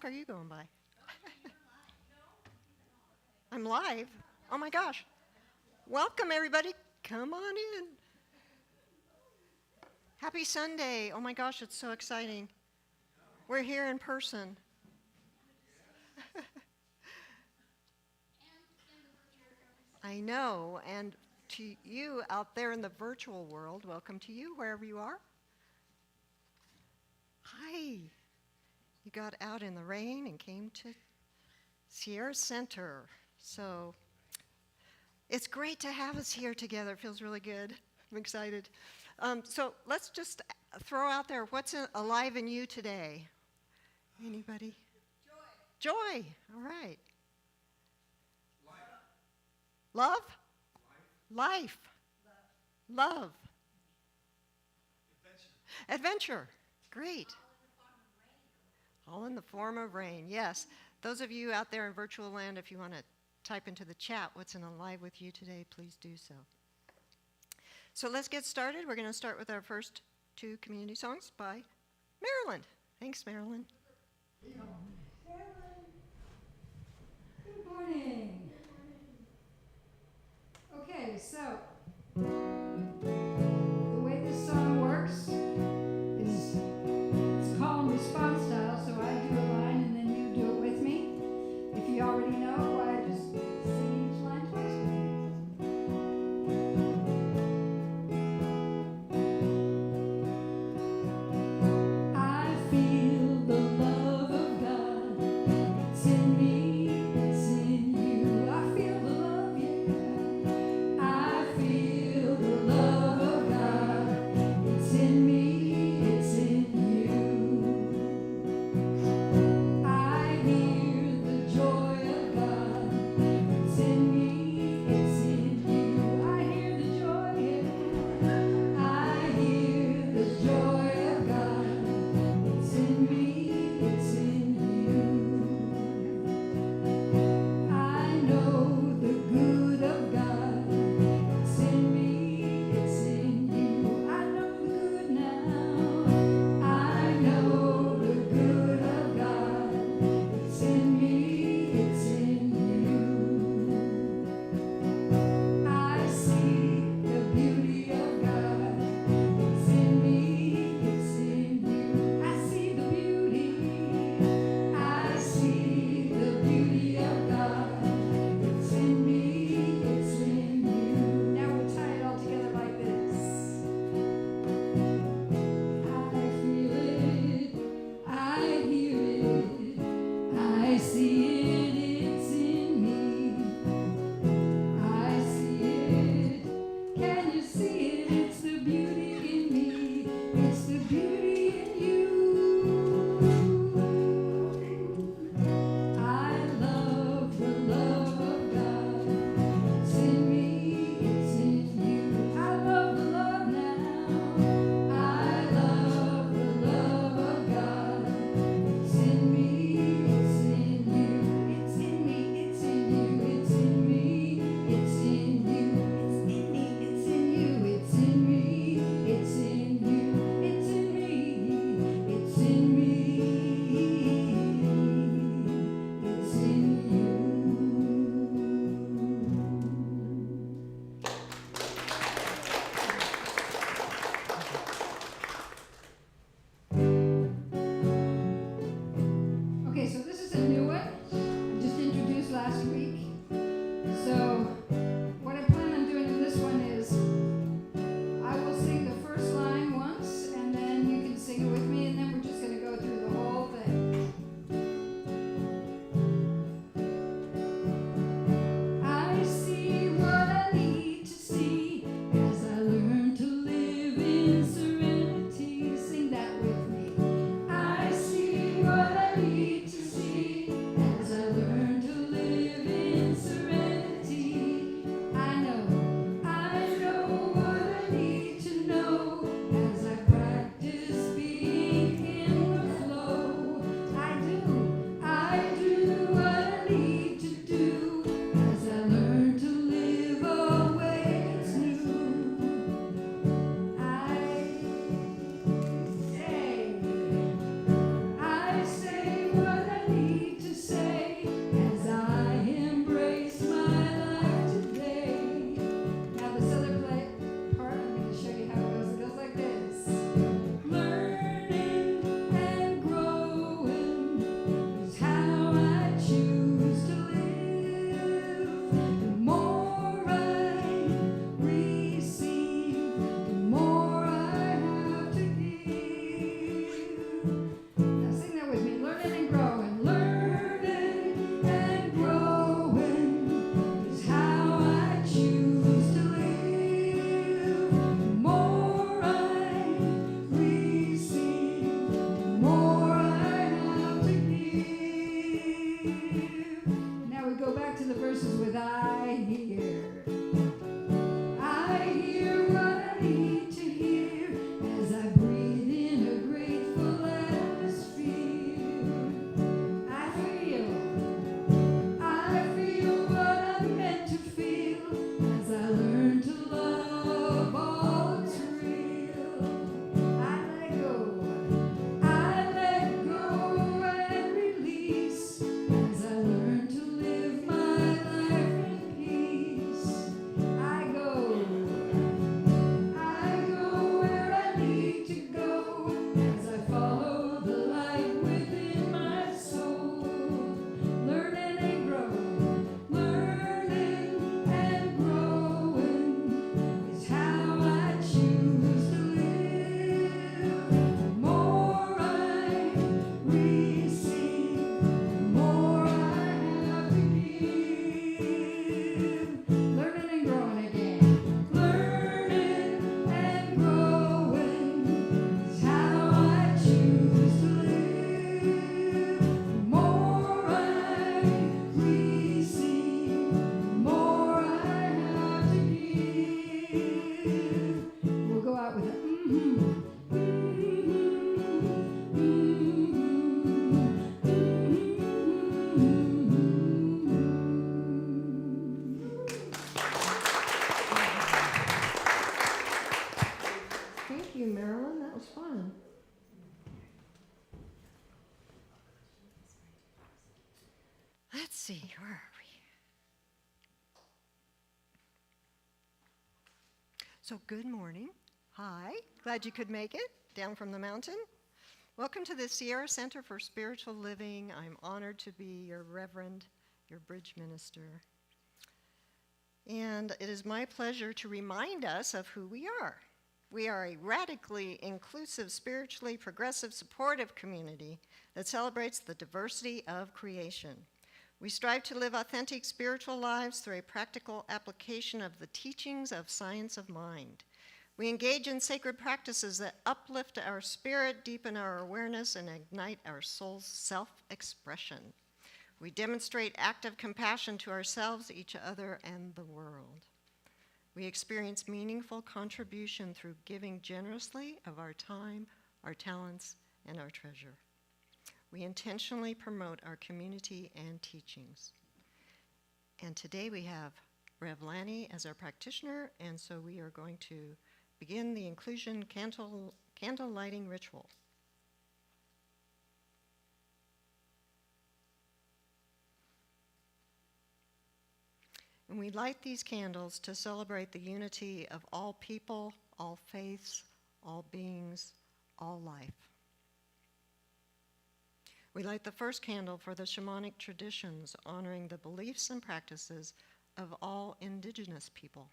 are you going by? I'm live? Oh my gosh. Welcome, everybody. Come on in. Happy Sunday. Oh my gosh, it's so exciting. We're here in person. I know, and to you out there in the virtual world, welcome to you, wherever you are. Hi. You got out in the rain and came to Sierra Center. So it's great to have us here together. It feels really good. I'm excited. So let's just throw out there, what's alive in you today? Anybody? Joy. Joy. All right. Love? Life. Love. Adventure. Great. All in the form of rain, yes. Those of you out there in virtual land, if you want to type into the chat what's in alive with you today, please do so. So let's get started. We're going to start with our first two community songs by Marilyn. Thanks, Marilyn. Good morning. Okay, so the way this song works is it's call and response style, so I do a line and then you do it with me. If you already know, I just sing each line twice with you. I feel the love of God. It's in me, it's in you. I feel the love, yeah. I feel the love of God. It's in me, it's in you. I hear the joy of God. It's in me, it's in you. I hear the joy, yeah. I hear the joy of God. It's in me, it's in you. I know the good of God. It's in me, it's in you. I know the good now. I know the good of God. It's in me, it's in you. I see the beauty of God. It's in me, it's in you. I see the beauty. I see the beauty of God. It's in me, it's in you. Now we'll tie it all together like this. I feel it, I hear it, I see it, it's in me. I see it, can you see it? It's the beauty in me, it's the beauty in you. I love the love of God. It's in me, it's in you. I love the love now. I love the love of God. It's in me, it's in you. It's in me, it's in you. It's in me, it's in you. It's in me, it's in you. It's in me, it's in you. It's in me, Thank you, Marilyn. That was fun. Let's see, where are we? So, good morning. Hi. Glad you could make it down from the mountain. Welcome to the Sierra Center for Spiritual Living. I'm honored to be your reverend, your bridge minister. And it is my pleasure to remind us of who we are. We are a radically inclusive, spiritually progressive, supportive community that celebrates the diversity of creation. We strive to live authentic spiritual lives through a practical application of the teachings of science of mind. We engage in sacred practices that uplift our spirit, deepen our awareness, and ignite our soul's self-expression. We demonstrate active compassion to ourselves, each other, and the world. We experience meaningful contribution through giving generously of our time, our talents, and our treasure. We intentionally promote our community and teachings. And today we have Rev Lanny as our practitioner, and so we are going to begin the inclusion candle lighting ritual. And we light these candles to celebrate the unity of all people, all faiths, all beings, all life. We light the first candle for the shamanic traditions, honoring the beliefs and practices of all indigenous people.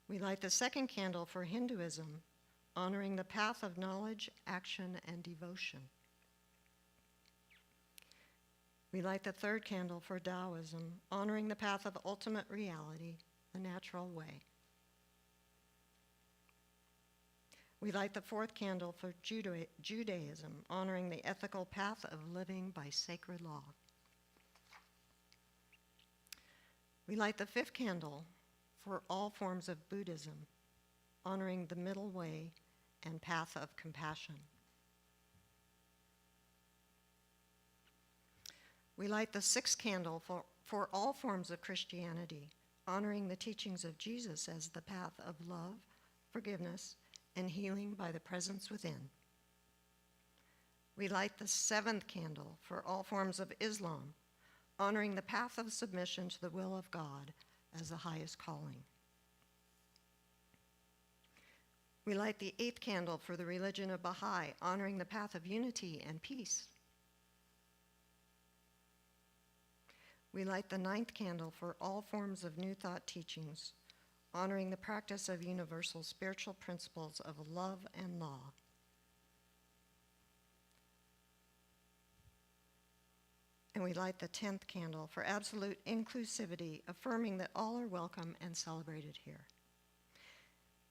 We light the second candle for Hinduism, honoring the path of knowledge, action, and devotion. We light the third candle for Taoism, honoring the path of ultimate reality, the natural way. We light the fourth candle for Judaism, honoring the ethical path of living by sacred law. We light the fifth candle for all forms of Buddhism, honoring the middle way and path of compassion. We light the sixth candle for all forms of Christianity, honoring the teachings of Jesus as the path of love, forgiveness, and healing by the presence within. We light the seventh candle for all forms of Islam, honoring the path of submission to the will of God as the highest calling. We light the eighth candle for the religion of Baha'i, honoring the path of unity and peace. We light the ninth candle for all forms of New Thought teachings, honoring the practice of universal spiritual principles of love and law. And we light the 10th candle for absolute inclusivity, affirming that all are welcome and celebrated here.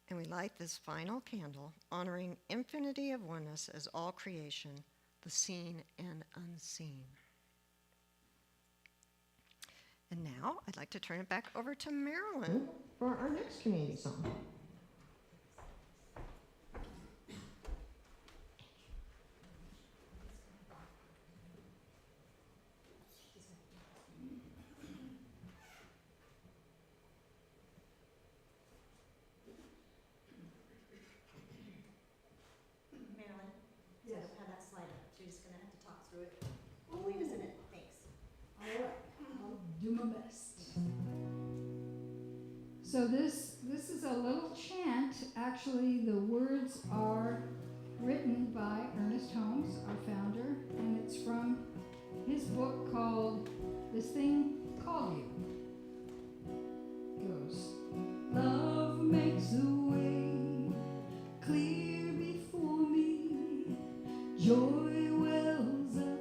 And we light this final candle, honoring infinity of oneness as all creation, the seen and unseen. And now I'd like to turn it back over to Marilyn for our next community song. Marilyn, so have that slide up, so you're just gonna have to talk through it. We'll lead us in it, thanks. All right, I'll do my best. So this is a little chant. Actually, the words are written by Ernest Holmes, our founder, and it's from his book called This Thing Called You. It goes, love makes the way clear before me, joy wells up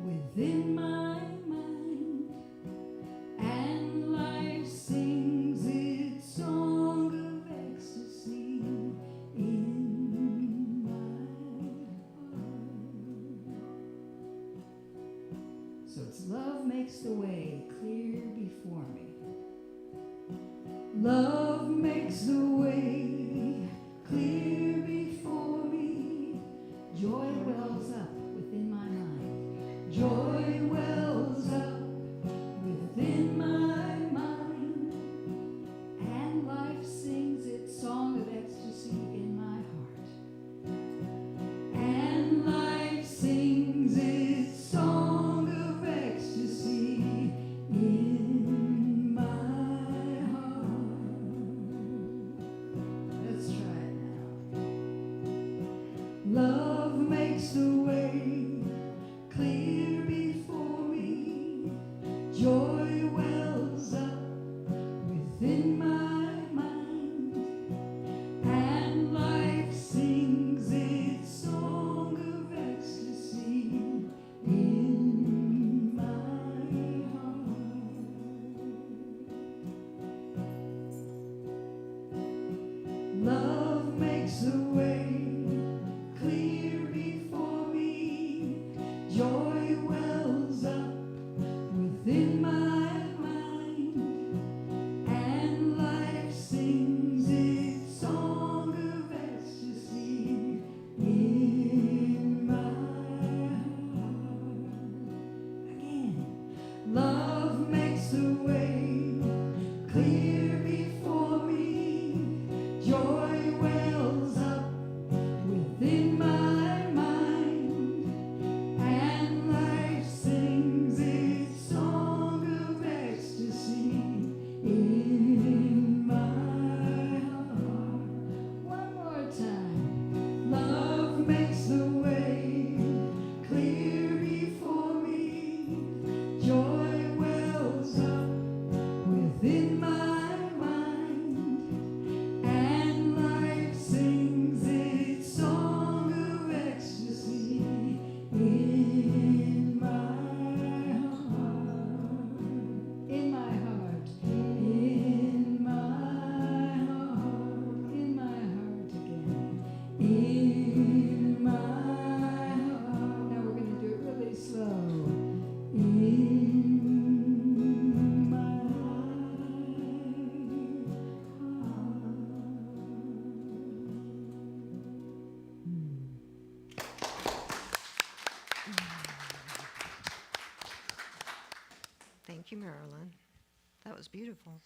within my mind, and life sings its song of ecstasy in my heart. So it's love makes the way clear before me. Love makes the way Love makes the way clear before me. Joy wells up within my mind, and life sings its song of ecstasy in my heart. Love makes the way clear before me. Joy wells up within my mind, and life sings its song of ecstasy in my heart. Again. Love makes the way clear before me. Joy wells up within my mind, and life sings its song of ecstasy in my heart. One more time. Love makes the way clear before me. Joy wells up within my mind, and life sings its song of ecstasy in my heart. In my heart. In my heart. In my heart again. In my heart. Now we're going to do it really slow. In my Thank you, Marilyn. That was beautiful.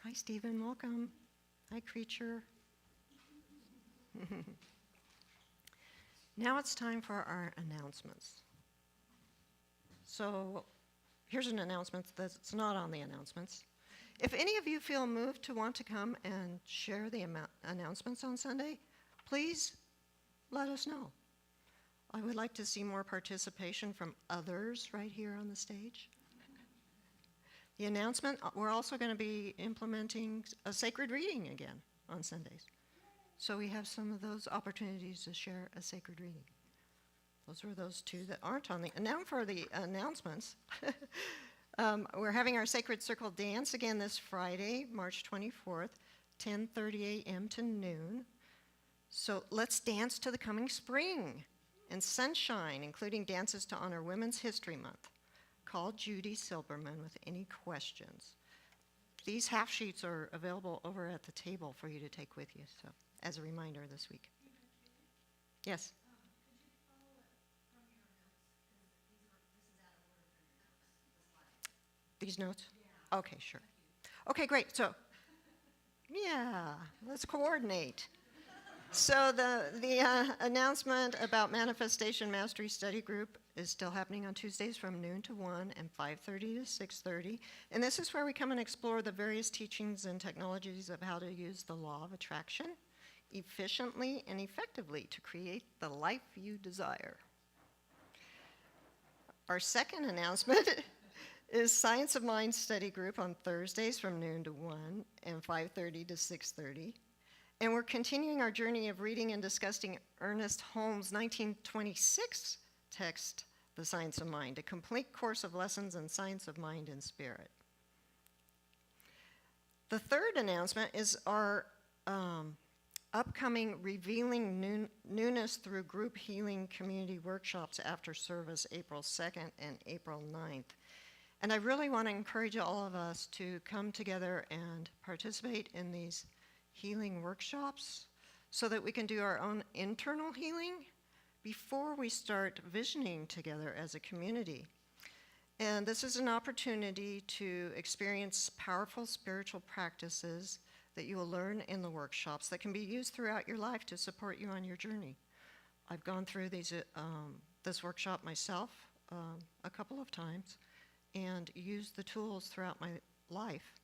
Hi, Stephen. Welcome. Hi, Creature. Now it's time for our announcements. So here's an announcement that's not on the announcements. If any of you feel moved to want to come and share the announcements on Sunday, please let us know. I would like to see more participation from others right here on the stage. The announcement, we're also going to be implementing a sacred reading again on Sundays. So we have some of those opportunities to share a sacred reading. Those were those two that aren't on the, and now for the announcements. We're having our Sacred Circle dance again this Friday, March 24th, 10:30 a.m. to noon. So let's dance to the coming spring and sunshine, including dances to honor Women's History Month. Call Judy Silberman with any questions. These half sheets are available over at the table for you to take with you, so as a reminder this week. Yes? These notes? Yeah. Okay, sure. Okay, great. So, yeah, let's coordinate. So the announcement about Manifestation Mastery Study Group is still happening on Tuesdays from noon to 1 and 5:30 to 6:30. And this is where we come and explore the various teachings and technologies of how to use the law of attraction efficiently and effectively to create the life you desire. Our second announcement is Science of Mind Study Group on Thursdays from noon to 1 and 5:30 to 6:30. And we're continuing our journey of reading and discussing Ernest Holmes' 1926 text, The Science of Mind, a complete course of lessons in science of mind and spirit. The third announcement is our upcoming Revealing Newness Through Group Healing Community Workshops after service, April 2nd and April 9th. And I really want to encourage all of us to come together and participate in these healing workshops so that we can do our own internal healing before we start visioning together as a community. And this is an opportunity to experience powerful spiritual practices that you will learn in the workshops that can be used throughout your life to support you on your journey. I've gone through this workshop myself a couple of times and used the tools throughout my life.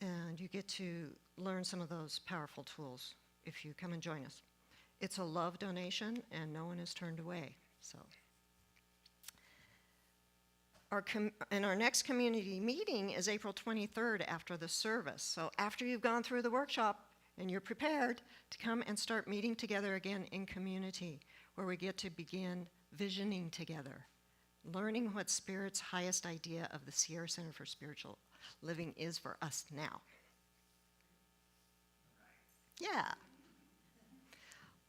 And you get to learn some of those powerful tools if you come and join us. It's a love donation, and no one is turned away. So, our next community meeting is April 23rd after the service. So after you've gone through the workshop and you're prepared to come and start meeting together again in community, where we get to begin visioning together, learning what Spirit's highest idea of the Sierra Center for Spiritual Living is for us now. Yeah.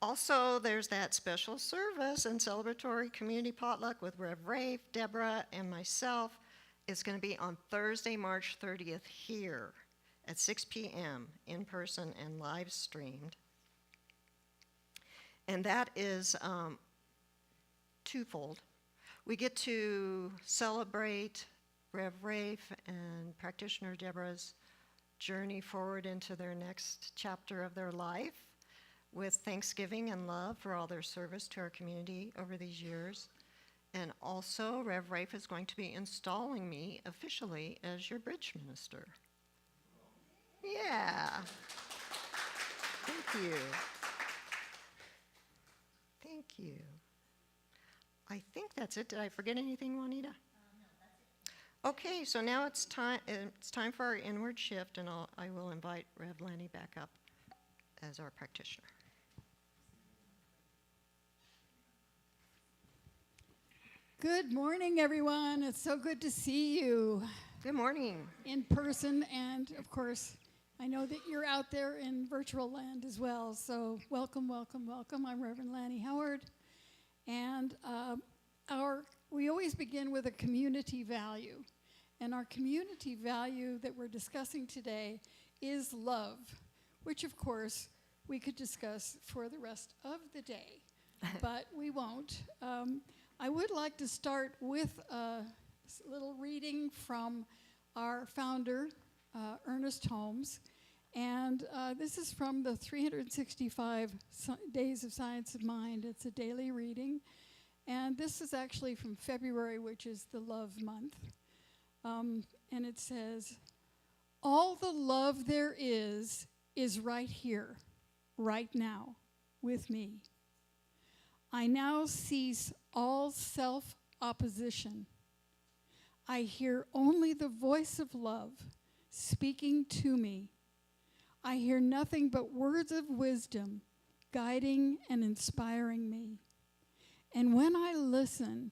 Also, there's that special service and celebratory community potluck with Rev Rafe, Deborah, and myself. It's going to be on Thursday, March 30th here at 6 p.m. in person and live streamed. And that is twofold. We get to celebrate Rev Rafe and practitioner Deborah's journey forward into their next chapter of their life, with thanksgiving and love for all their service to our community over these years. And also, Rev Rafe is going to be installing me officially as your bridge minister. Yeah. Thank you. Thank you. I think that's it. Did I forget anything, Juanita? No, that's it. Okay, so now it's time for our inward shift, and I will invite Rev Lanny back up as our practitioner. Good morning, everyone. It's so good to see you Good morning. in person, and of course, I know that you're out there in virtual land as well. So welcome, welcome, welcome. I'm Reverend Lanny Howard, and we always begin with a community value, and our community value that we're discussing today is love, which of course we could discuss for the rest of the day, but we won't. I would like to start with a little reading from our founder, Ernest Holmes. And this is from the 365 Days of Science of Mind. It's a daily reading. And this is actually from February, which is the love month. And it says, all the love there is right here, right now, with me. I now cease all self-opposition. I hear only the voice of love speaking to me. I hear nothing but words of wisdom guiding and inspiring me. And when I listen,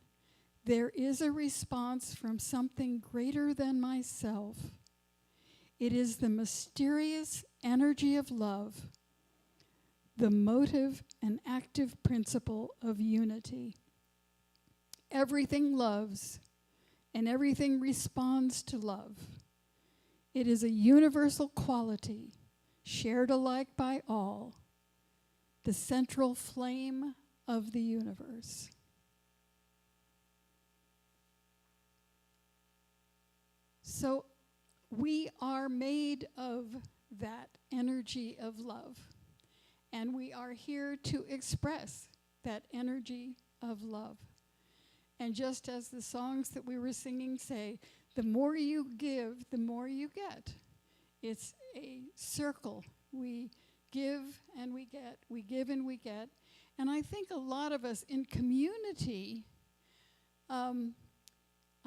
there is a response from something greater than myself. It is the mysterious energy of love, the motive and active principle of unity. Everything loves, and everything responds to love. It is a universal quality, shared alike by all, the central flame of the universe. So we are made of that energy of love. And we are here to express that energy of love. And just as the songs that we were singing say, the more you give, the more you get. It's a circle. We give and we get, we give and we get. And I think a lot of us in community, I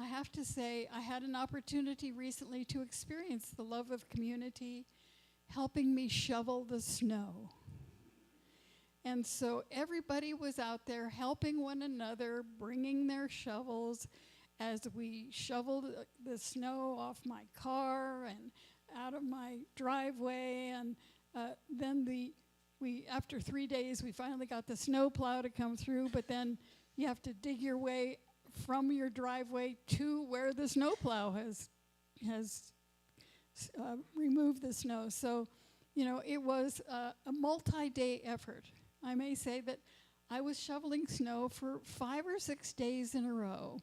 have to say, I had an opportunity recently to experience the love of community helping me shovel the snow. And so everybody was out there helping one another, bringing their shovels as we shoveled the snow off my car and out of my driveway. And then after 3 days, we finally got the snow plow to come through, but then you have to dig your way from your driveway to where the snow plow has removed the snow. So, you know, it was a multi-day effort. I may say that I was shoveling snow for 5 or 6 days in a row.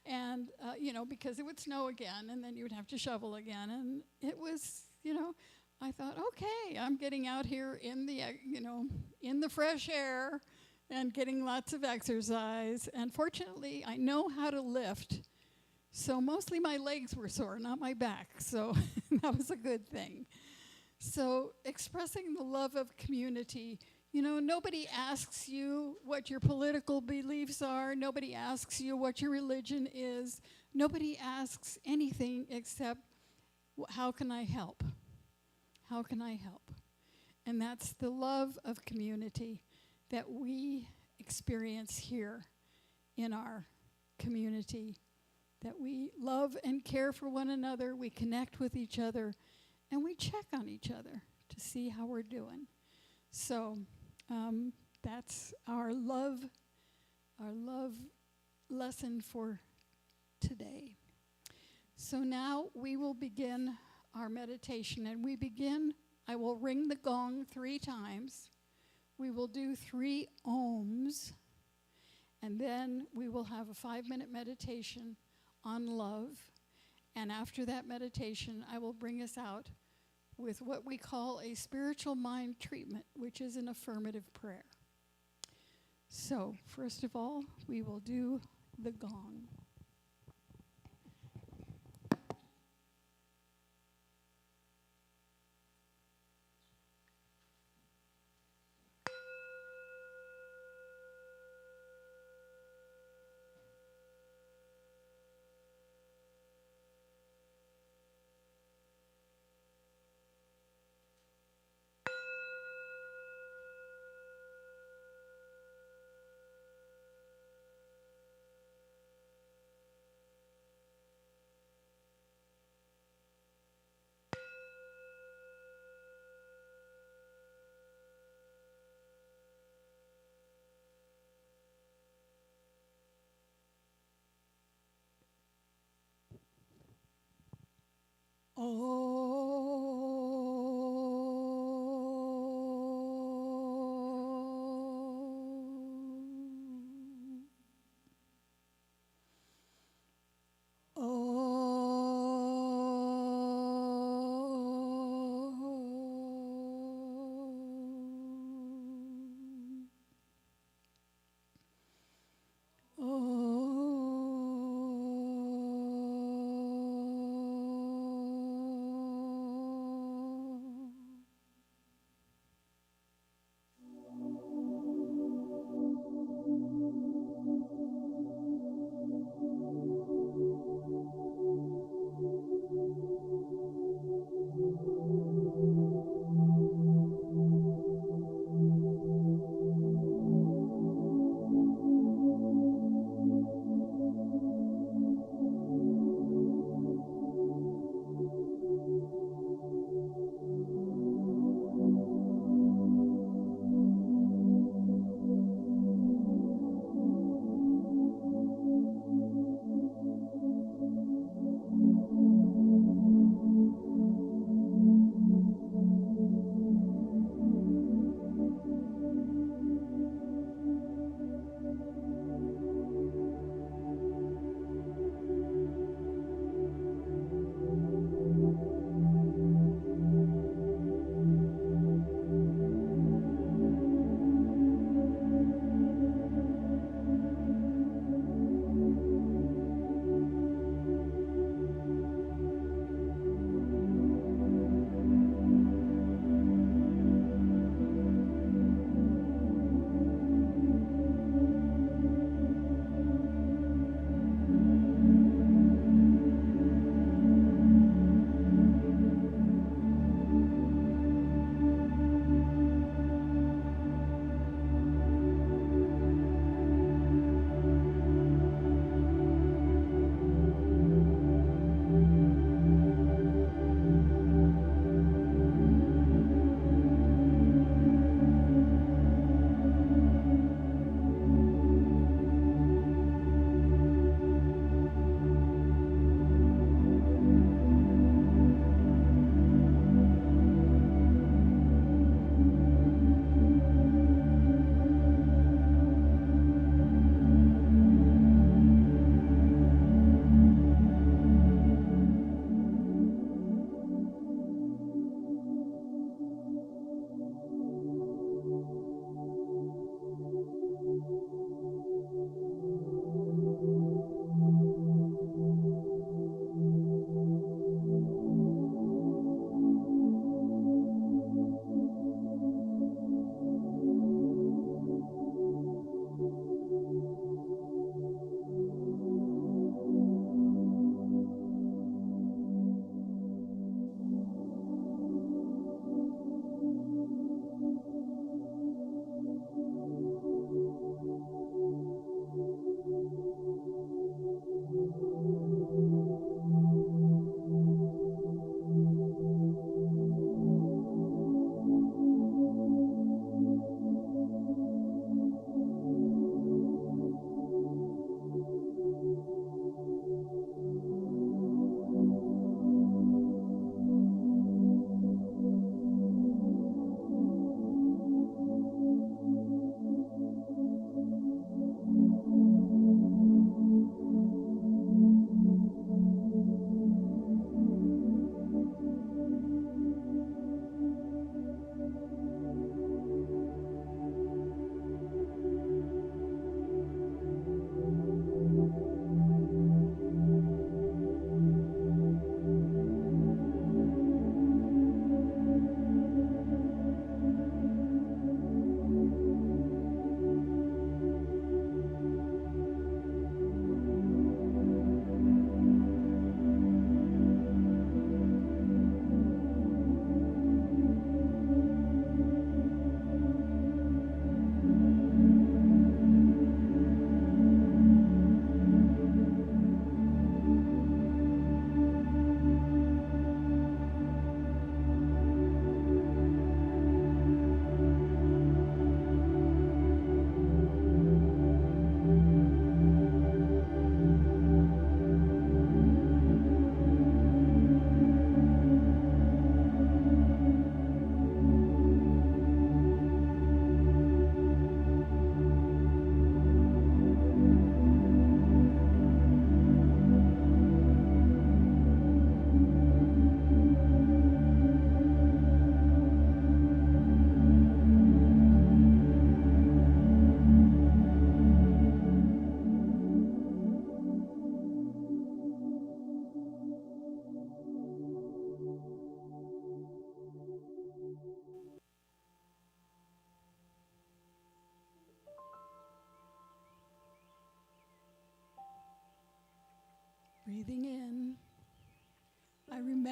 And, you know, because it would snow again, and then you would have to shovel again. And it was, you know, I thought, okay, I'm getting out here in the, in the fresh air and getting lots of exercise. And fortunately, I know how to lift So mostly my legs were sore, not my back. So that was a good thing. So expressing the love of community. You know, nobody asks you what your political beliefs are. Nobody asks you what your religion is. Nobody asks anything except, how can I help? How can I help? And that's the love of community that we experience here in our community, that we love and care for one another, we connect with each other, and we check on each other to see how we're doing. So that's our love lesson for today. So now we will begin our meditation, and I will ring the gong 3 times. We will do 3 ohms, and then we will have a 5-minute meditation on love. And after that meditation, I will bring us out with what we call a spiritual mind treatment, which is an affirmative prayer. So, first of all, we will do the gong.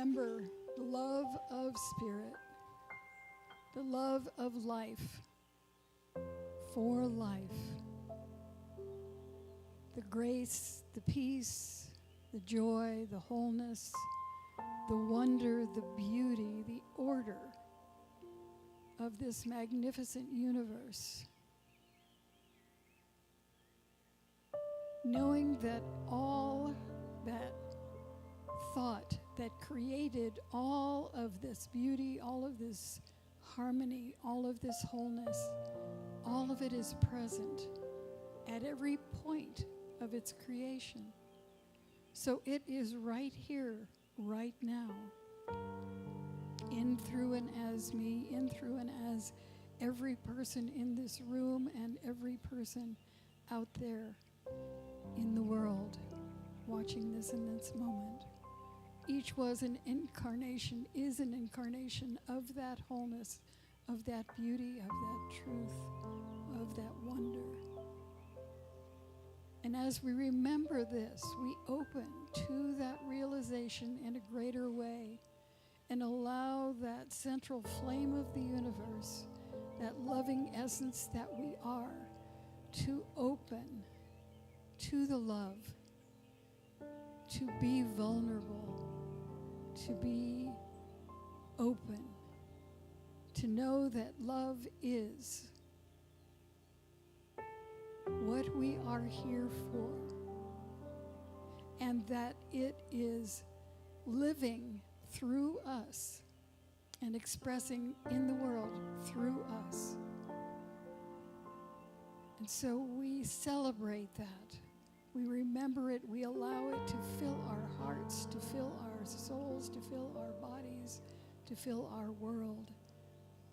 remember the love of spirit, the love of life, for life, the grace, the peace, the joy, the wholeness, the wonder, the beauty, the order of this magnificent universe. Knowing that all that thought that created all of this beauty, all of this harmony, all of this wholeness, all of it is present at every point of its creation. So it is right here, right now, in, through, and as me, in, through, and as every person in this room and every person out there in the world watching this in this moment. Each was an incarnation, is an incarnation of that wholeness, of that beauty, of that truth, of that wonder. And as we remember this, we open to that realization in a greater way and allow that central flame of the universe, that loving essence that we are, to open to the love, to be vulnerable, to be open, to know that love is what we are here for, and that it is living through us and expressing in the world through us. And so we celebrate that. We remember it, we allow it to fill our hearts, to fill our souls, to fill our bodies, to fill our world,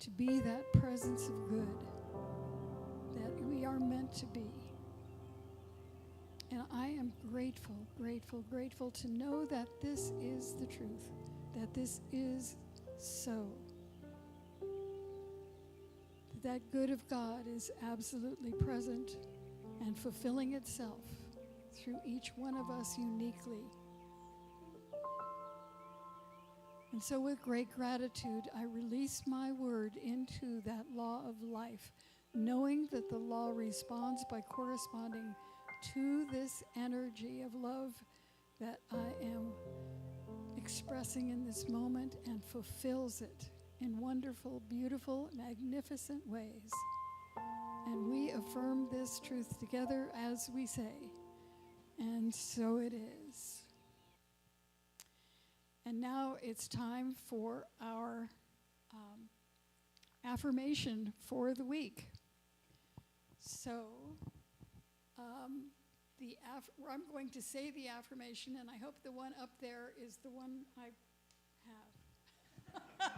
to be that presence of good that we are meant to be. And I am grateful, grateful, grateful to know that this is the truth, that this is so. That good of God is absolutely present and fulfilling itself through each one of us uniquely. And so with great gratitude, I release my word into that law of life, knowing that the law responds by corresponding to this energy of love that I am expressing in this moment and fulfills it in wonderful, beautiful, magnificent ways. And we affirm this truth together as we say, and so it is. And now it's time for our affirmation for the week. So I'm going to say the affirmation, and I hope the one up there is the one I have.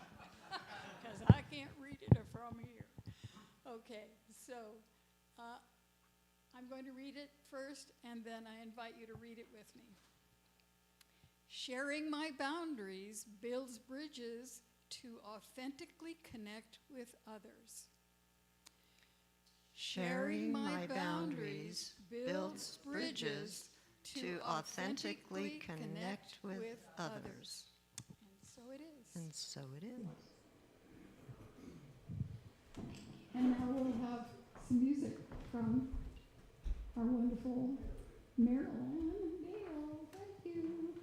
Because I can't read it from here. Okay, so I'm going to read it first, and then I invite you to read it with me. Sharing my boundaries builds bridges to authentically connect with others. Sharing my boundaries builds bridges to authentically connect with others. And so it is. And so it is. And now we'll have some music from our wonderful Marilyn Neal. Thank you.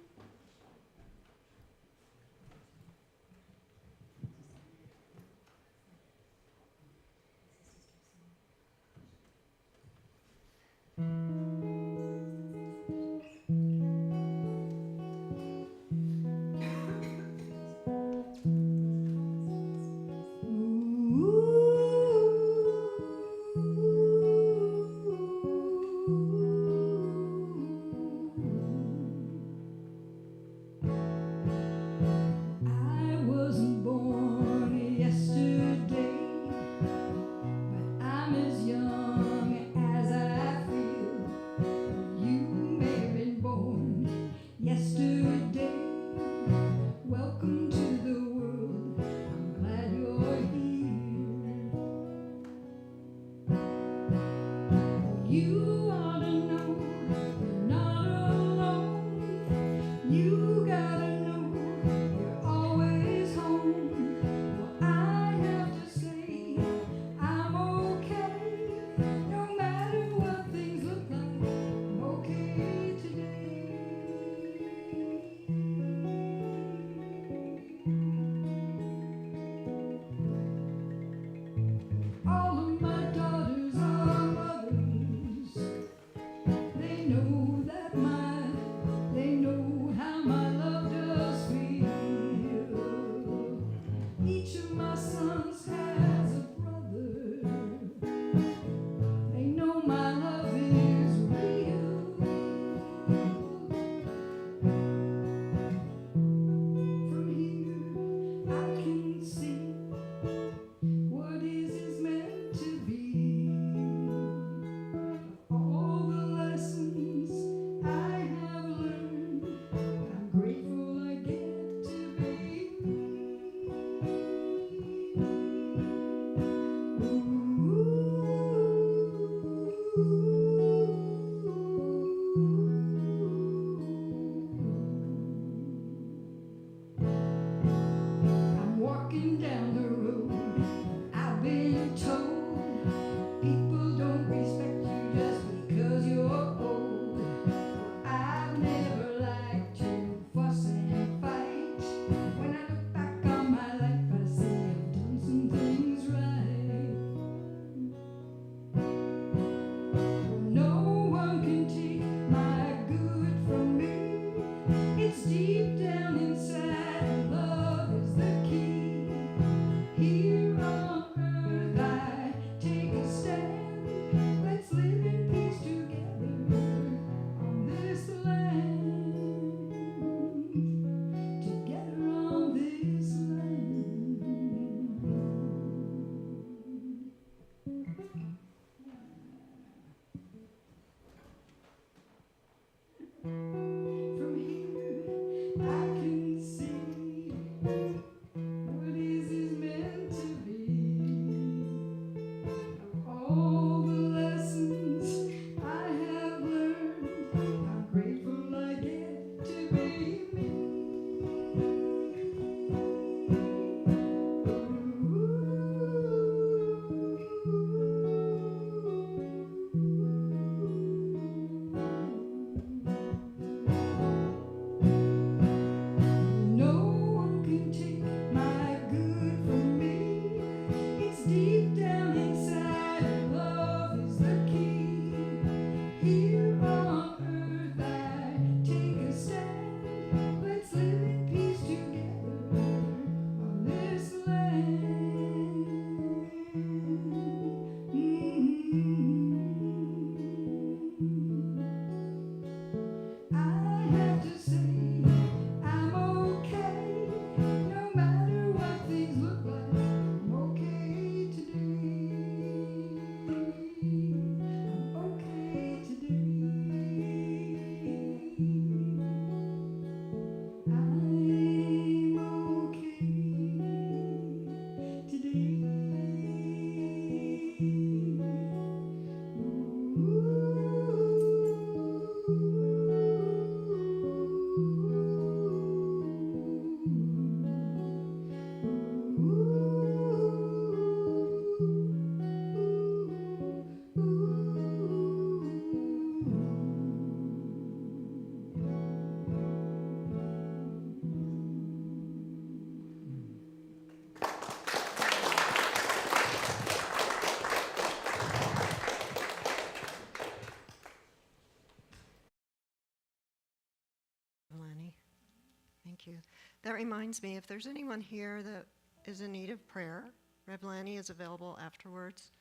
That reminds me, if there's anyone here that is in need of prayer, Reb Lanny is available afterwards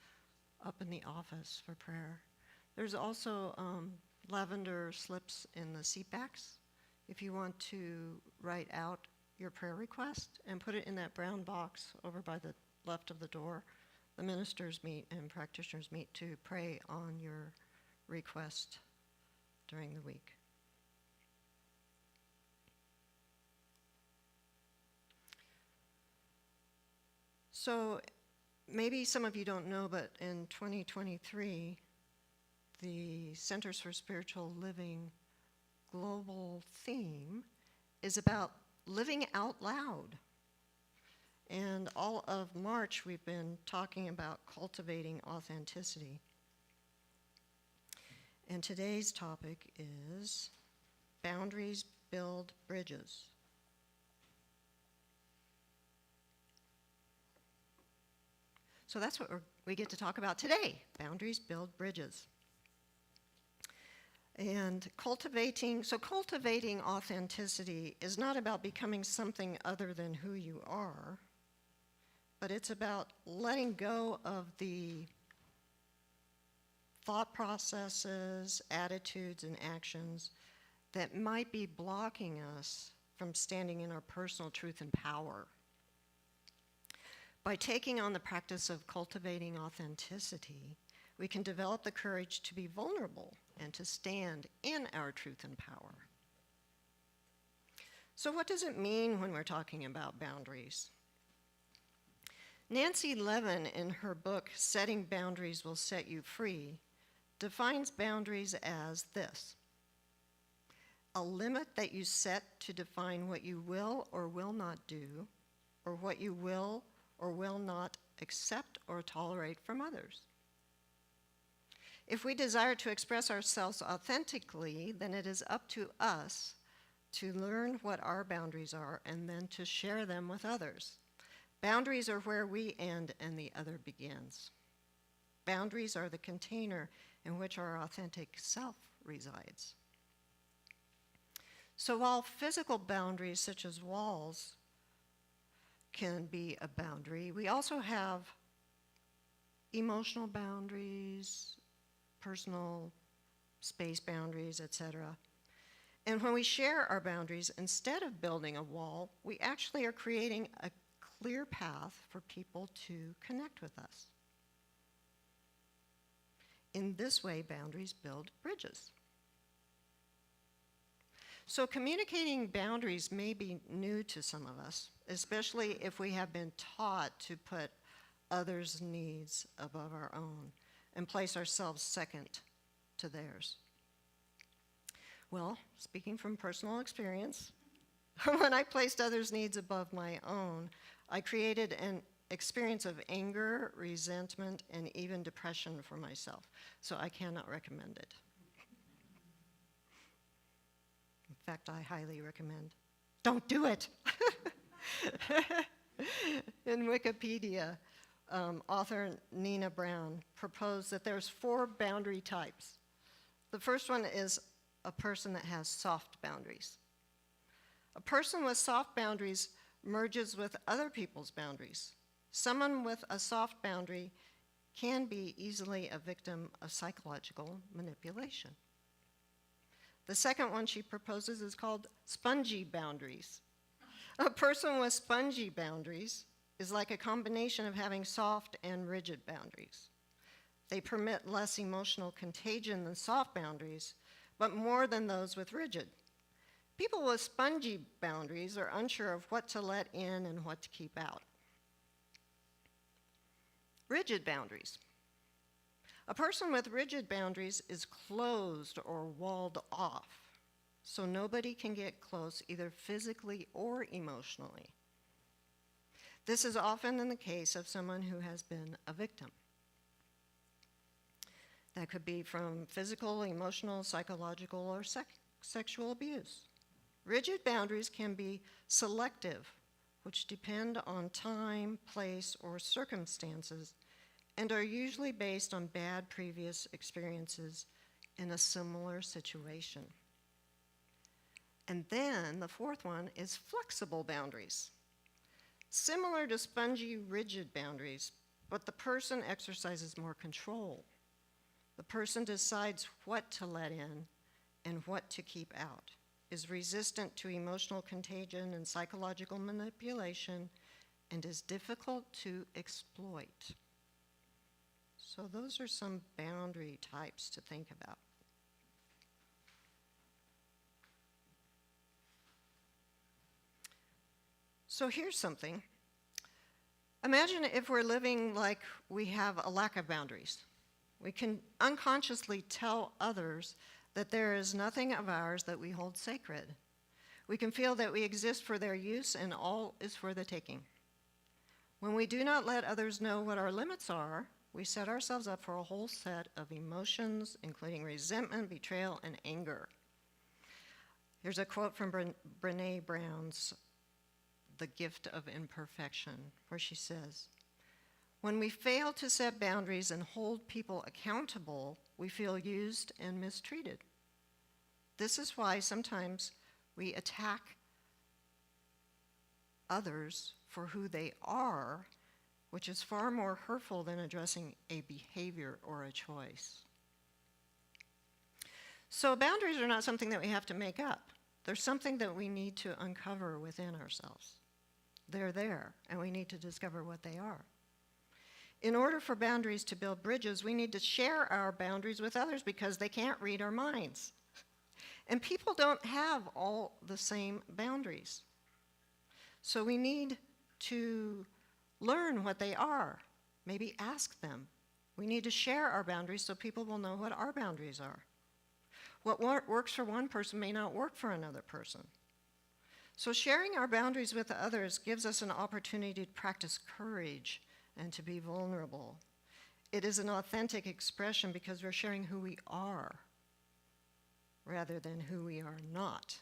up in the office for prayer. There's also lavender slips in the seat backs if you want to write out your prayer request and put it in that brown box over by the left of the door. The ministers meet and practitioners meet to pray on your request during the week. So maybe some of you don't know, but in 2023, the Centers for Spiritual Living global theme is about living out loud. And all of March, we've been talking about cultivating authenticity. And today's topic is boundaries build bridges. So that's what we get to talk about today, boundaries build bridges. And cultivating authenticity is not about becoming something other than who you are, but it's about letting go of the thought processes, attitudes, and actions that might be blocking us from standing in our personal truth and power. By taking on the practice of cultivating authenticity, we can develop the courage to be vulnerable and to stand in our truth and power. So what does it mean when we're talking about boundaries? Nancy Levin, in her book, Setting Boundaries Will Set You Free, defines boundaries as this: a limit that you set to define what you will or will not do, or what you will or will not accept or tolerate from others. If we desire to express ourselves authentically, then it is up to us to learn what our boundaries are and then to share them with others. Boundaries are where we end and the other begins. Boundaries are the container in which our authentic self resides. So while physical boundaries such as walls can be a boundary, we also have emotional boundaries, personal space boundaries, etc. And when we share our boundaries, instead of building a wall, we actually are creating a clear path for people to connect with us. In this way, boundaries build bridges. So communicating boundaries may be new to some of us, especially if we have been taught to put others' needs above our own and place ourselves second to theirs. Well, speaking from personal experience, when I placed others' needs above my own, I created an experience of anger, resentment, and even depression for myself. So I cannot recommend it. In fact, I highly recommend, don't do it. In Wikipedia, author Nina Brown proposed that there's 4 boundary types. The first one is a person that has soft boundaries. A person with soft boundaries merges with other people's boundaries. Someone with a soft boundary can be easily a victim of psychological manipulation. The second one she proposes is called spongy boundaries. A person with spongy boundaries is like a combination of having soft and rigid boundaries. They permit less emotional contagion than soft boundaries, but more than those with rigid. People with spongy boundaries are unsure of what to let in and what to keep out. Rigid boundaries. A person with rigid boundaries is closed or walled off, so nobody can get close either physically or emotionally. This is often in the case of someone who has been a victim. That could be from physical, emotional, psychological, or sexual abuse. Rigid boundaries can be selective, which depend on time, place, or circumstances, and are usually based on bad previous experiences in a similar situation. And then the fourth one is flexible boundaries. Similar to spongy, rigid boundaries, but the person exercises more control. The person decides what to let in and what to keep out, is resistant to emotional contagion and psychological manipulation, and is difficult to exploit. So those are some boundary types to think about. So here's something. Imagine if we're living like we have a lack of boundaries. We can unconsciously tell others that there is nothing of ours that we hold sacred. We can feel that we exist for their use and all is for the taking. When we do not let others know what our limits are, we set ourselves up for a whole set of emotions, including resentment, betrayal, and anger. Here's a quote from Brené Brown's The Gift of Imperfection, where she says, "When we fail to set boundaries and hold people accountable, we feel used and mistreated. This is why sometimes we attack others for who they are, which is far more hurtful than addressing a behavior or a choice." So boundaries are not something that we have to make up. They're something that we need to uncover within ourselves. They're there, and we need to discover what they are. In order for boundaries to build bridges, we need to share our boundaries with others because they can't read our minds. And people don't have all the same boundaries. So we need to learn what they are, maybe ask them. We need to share our boundaries so people will know what our boundaries are. What works for one person may not work for another person. So sharing our boundaries with others gives us an opportunity to practice courage and to be vulnerable. It is an authentic expression because we're sharing who we are rather than who we are not.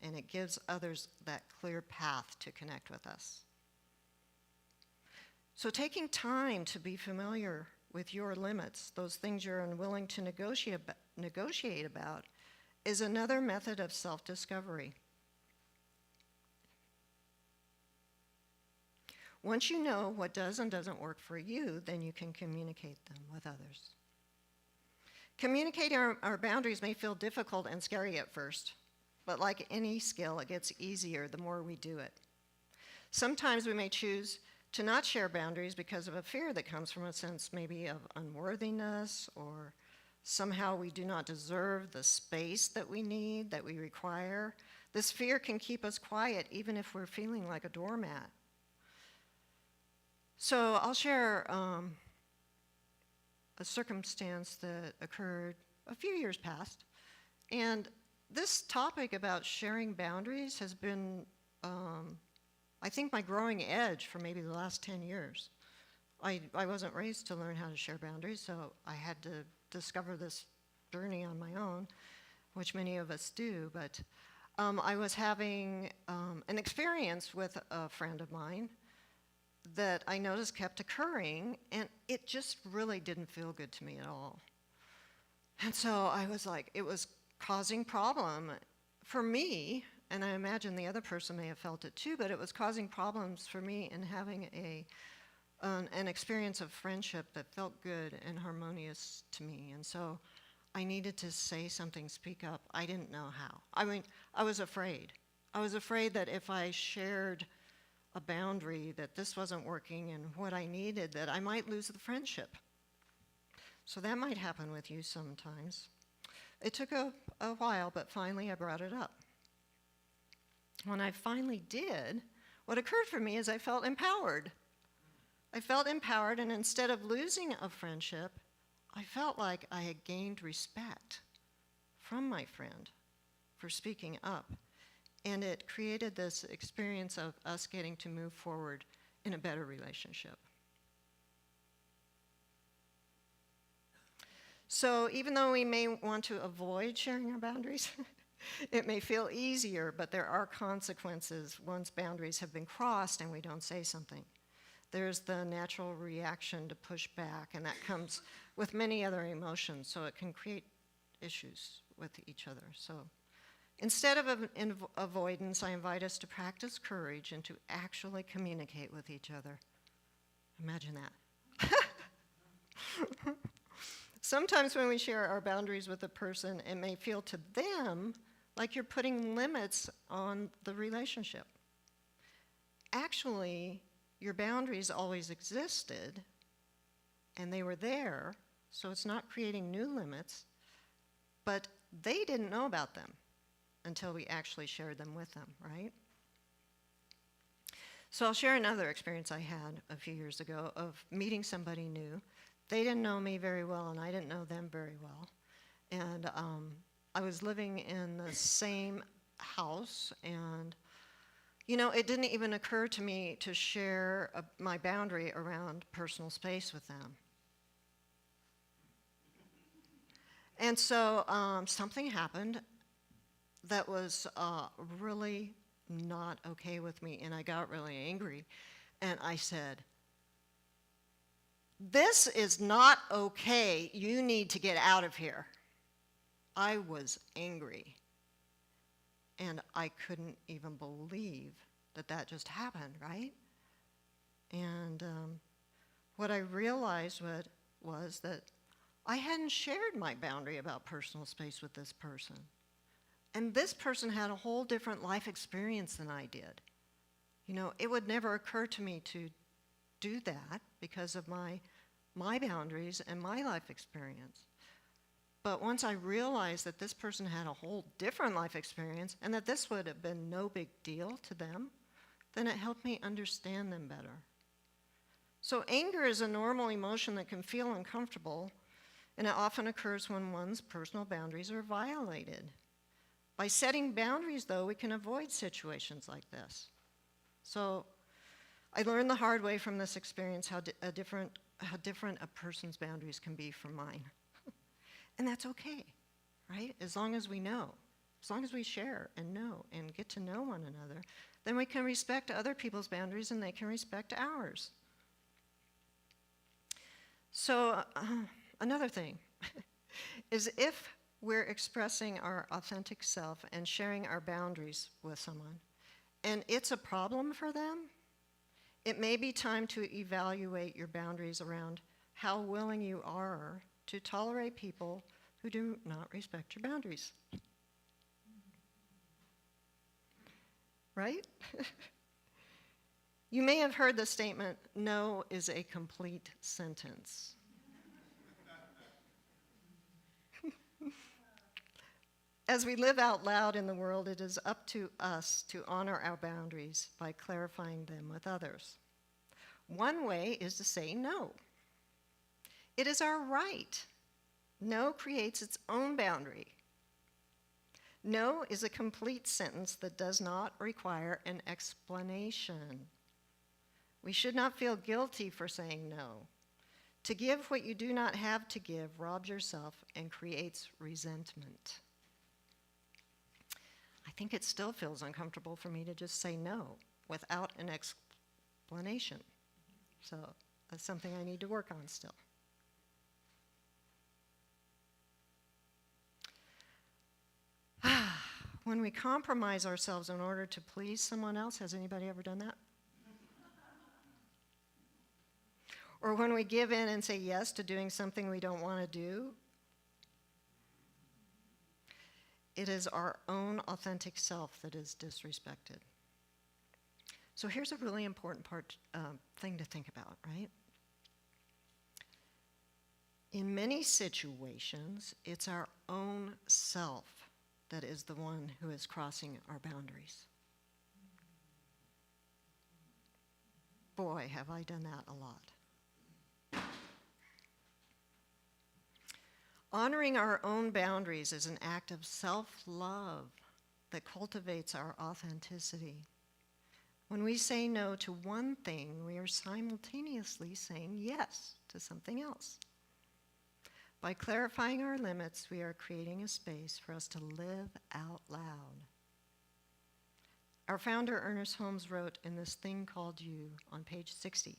And it gives others that clear path to connect with us. So taking time to be familiar with your limits, those things you're unwilling to negotiate about, is another method of self-discovery. Once you know what does and doesn't work for you, then you can communicate them with others. Communicating our boundaries may feel difficult and scary at first, but like any skill, it gets easier the more we do it. Sometimes we may choose to not share boundaries because of a fear that comes from a sense maybe of unworthiness, or somehow we do not deserve the space that we need, that we require. This fear can keep us quiet even if we're feeling like a doormat. So I'll share a circumstance that occurred a few years past. And this topic about sharing boundaries has been, I think, my growing edge for maybe the last 10 years. I wasn't raised to learn how to share boundaries, so I had to discover this journey on my own, which many of us do. But I was having an experience with a friend of mine that I noticed kept occurring, and it just really didn't feel good to me at all. And so I was like, it was causing problem for me, and I imagine the other person may have felt it too, but it was causing problems for me in having an experience of friendship that felt good and harmonious to me. And so I needed to say something, speak up. I didn't know how. I mean, I was afraid. I was afraid that if I shared a boundary, that this wasn't working and what I needed, that I might lose the friendship. So that might happen with you sometimes. It took a while, but finally I brought it up. When I finally did, what occurred for me is I felt empowered. I felt empowered, and instead of losing a friendship, I felt like I had gained respect from my friend for speaking up. And it created this experience of us getting to move forward in a better relationship. So even though we may want to avoid sharing our boundaries, it may feel easier, but there are consequences once boundaries have been crossed and we don't say something. There's the natural reaction to push back, and that comes with many other emotions, so it can create issues with each other. So Instead of avoidance, I invite us to practice courage and to actually communicate with each other. Imagine that. Sometimes when we share our boundaries with a person, it may feel to them like you're putting limits on the relationship. Actually, your boundaries always existed, and they were there, so it's not creating new limits, but they didn't know about them until we actually shared them with them, right? So I'll share another experience I had a few years ago of meeting somebody new. They didn't know me very well, and I didn't know them very well. And I was living in the same house, and it didn't even occur to me to share my boundary around personal space with them. And so something happened that was really not okay with me, and I got really angry, and I said, "This is not okay. You need to get out of here." I was angry, and I couldn't even believe that just happened, right? And what I realized was that I hadn't shared my boundary about personal space with this person. And this person had a whole different life experience than I did. It would never occur to me to do that because of my boundaries and my life experience. But once I realized that this person had a whole different life experience and that this would have been no big deal to them, then it helped me understand them better. So anger is a normal emotion that can feel uncomfortable, and it often occurs when one's personal boundaries are violated. By setting boundaries, though, we can avoid situations like this. So I learned the hard way from this experience how different a person's boundaries can be from mine. And that's okay, right? As long as we know, as long as we share and know and get to know one another, then we can respect other people's boundaries and they can respect ours. So another thing is if we're expressing our authentic self and sharing our boundaries with someone, and it's a problem for them, it may be time to evaluate your boundaries around how willing you are to tolerate people who do not respect your boundaries. Right? You may have heard the statement, "No is a complete sentence." As we live out loud in the world, it is up to us to honor our boundaries by clarifying them with others. One way is to say no. It is our right. No creates its own boundary. No is a complete sentence that does not require an explanation. We should not feel guilty for saying no. To give what you do not have to give robs yourself and creates resentment. I think it still feels uncomfortable for me to just say no without an explanation. So that's something I need to work on still. When we compromise ourselves in order to please someone else, has anybody ever done that? Or when we give in and say yes to doing something we don't want to do, it is our own authentic self that is disrespected. So here's a really important thing to think about, right? In many situations, it's our own self that is the one who is crossing our boundaries. Boy, have I done that a lot. Honoring our own boundaries is an act of self-love that cultivates our authenticity. When we say no to one thing, we are simultaneously saying yes to something else. By clarifying our limits, we are creating a space for us to live out loud. Our founder, Ernest Holmes, wrote in This Thing Called You on page 60,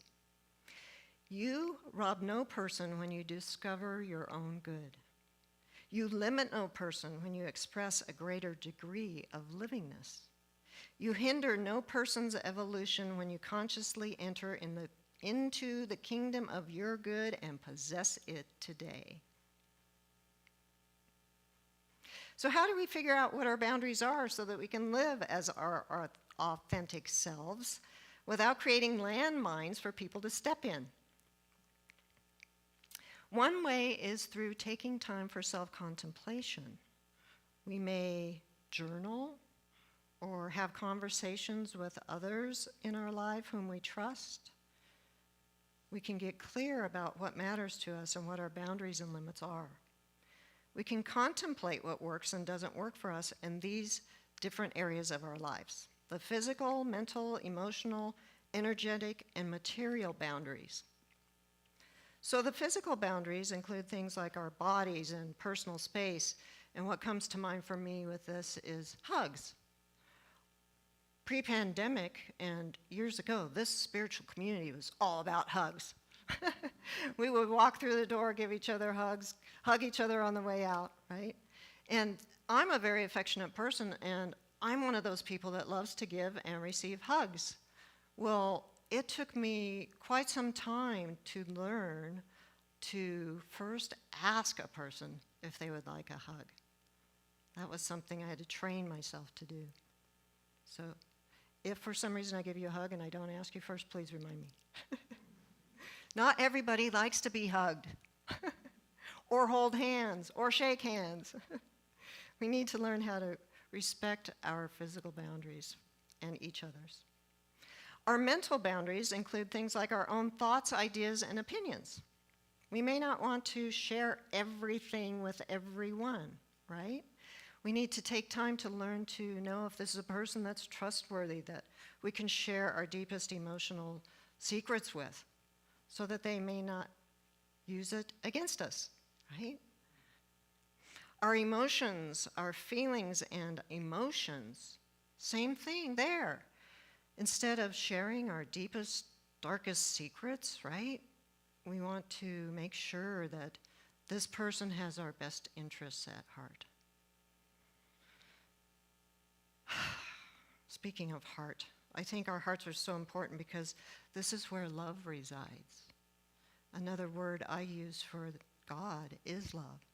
"You rob no person when you discover your own good. You limit no person when you express a greater degree of livingness. You hinder no person's evolution when you consciously enter into the kingdom of your good and possess it today. So how do we figure out what our boundaries are so that we can live as our authentic selves without creating landmines for people to step in? One way is through taking time for self-contemplation. We may journal or have conversations with others in our life whom we trust. We can get clear about what matters to us and what our boundaries and limits are. We can contemplate what works and doesn't work for us in these different areas of our lives: the physical, mental, emotional, energetic, and material boundaries. So the physical boundaries include things like our bodies and personal space, and what comes to mind for me with this is hugs. Pre-pandemic and years ago, this spiritual community was all about hugs. We would walk through the door, give each other hugs, hug each other on the way out, right? And I'm a very affectionate person, and I'm one of those people that loves to give and receive hugs. Well, it took me quite some time to learn to first ask a person if they would like a hug. That was something I had to train myself to do. So if for some reason I give you a hug and I don't ask you first, please remind me. Not everybody likes to be hugged or hold hands or shake hands. We need to learn how to respect our physical boundaries and each other's. Our mental boundaries include things like our own thoughts, ideas, and opinions. We may not want to share everything with everyone, right? We need to take time to learn to know if this is a person that's trustworthy, that we can share our deepest emotional secrets with, so that they may not use it against us, right? Our emotions, our feelings and emotions, same thing there. Instead of sharing our deepest, darkest secrets, right? We want to make sure that this person has our best interests at heart. Speaking of heart, I think our hearts are so important because this is where love resides. Another word I use for God is love.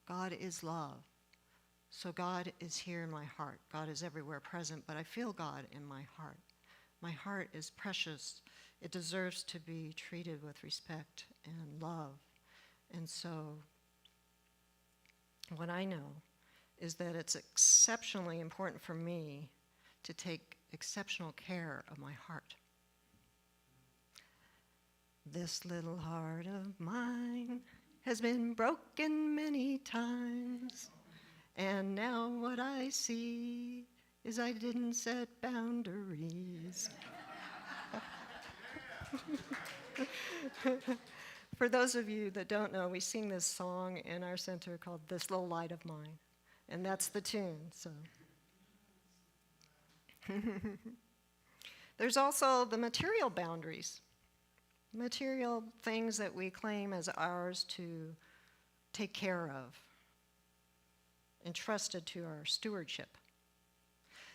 God is love. So God is here in my heart. God is everywhere present, but I feel God in my heart. My heart is precious. It deserves to be treated with respect and love. And so what I know is that it's exceptionally important for me to take exceptional care of my heart. This little heart of mine has been broken many times, and now what I see is I didn't set boundaries. For those of you that don't know, we sing this song in our center called This Little Light of Mine, and that's the tune, so. There's also the material boundaries, material things that we claim as ours to take care of, entrusted to our stewardship.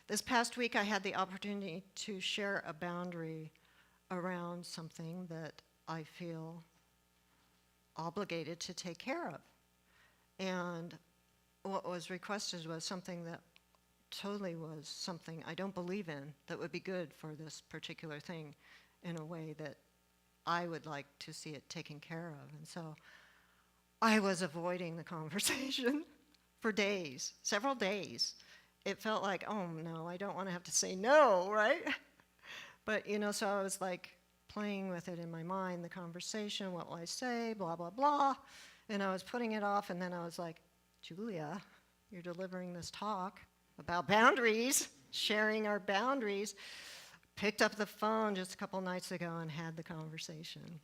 This past week, I had the opportunity to share a boundary around something that I feel obligated to take care of. And what was requested was something that totally was something I don't believe in that would be good for this particular thing in a way that I would like to see it taken care of. And so I was avoiding the conversation for days, several days. It felt like, oh no, I don't want to have to say no, right? But, so I was like playing with it in my mind, the conversation, what will I say, blah, blah, blah. And I was putting it off, and then I was like, Julia, you're delivering this talk about boundaries, sharing our boundaries. Picked up the phone just a couple nights ago and had the conversation.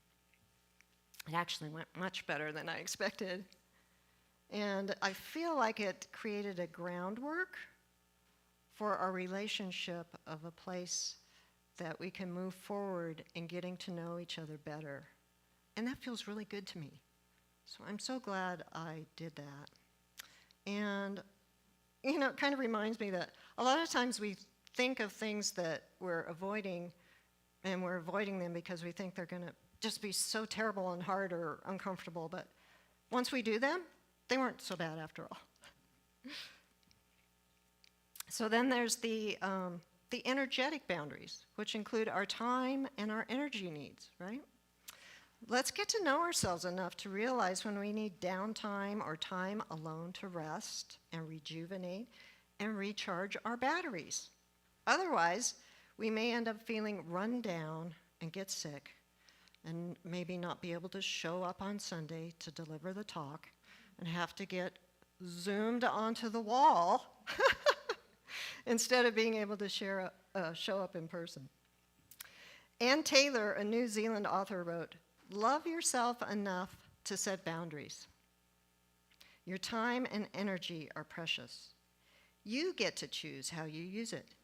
It actually went much better than I expected. And I feel like it created a groundwork for our relationship of a place that we can move forward in getting to know each other better. And that feels really good to me. So I'm so glad I did that. And, you know, it kind of reminds me that a lot of times we think of things that we're avoiding, and we're avoiding them because we think they're going to just be so terrible and hard or uncomfortable. But once we do them, they weren't so bad after all. So then there's the energetic boundaries, which include our time and our energy needs, right? Let's get to know ourselves enough to realize when we need downtime or time alone to rest and rejuvenate and recharge our batteries. Otherwise, we may end up feeling run down and get sick and maybe not be able to show up on Sunday to deliver the talk and have to get zoomed onto the wall instead of being able to show up in person. Ann Taylor, a New Zealand author, wrote, "Love yourself enough to set boundaries. Your time and energy are precious. You get to choose how you use it,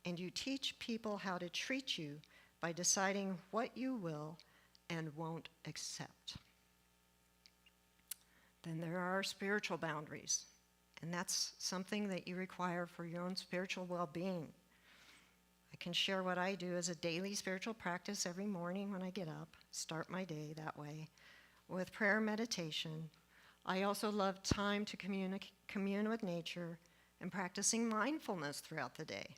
and you teach people how to treat you by deciding what you will and won't accept." Then there are spiritual boundaries, and that's something that you require for your own spiritual well-being. I can share what I do as a daily spiritual practice every morning when I get up, start my day that way, with prayer and meditation. I also love time to commune with nature and practicing mindfulness throughout the day.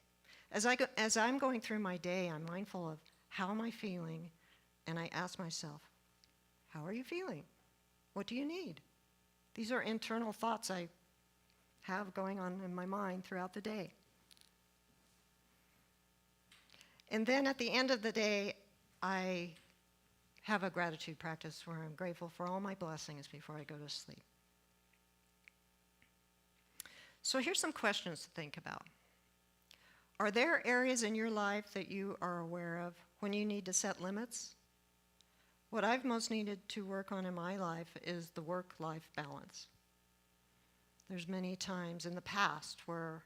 As I'm going through my day, I'm mindful of how am I feeling, and I ask myself, how are you feeling? What do you need? These are internal thoughts I have going on in my mind throughout the day. And then at the end of the day, I have a gratitude practice where I'm grateful for all my blessings before I go to sleep. So here's some questions to think about. Are there areas in your life that you are aware of when you need to set limits? What I've most needed to work on in my life is the work-life balance. There's many times in the past where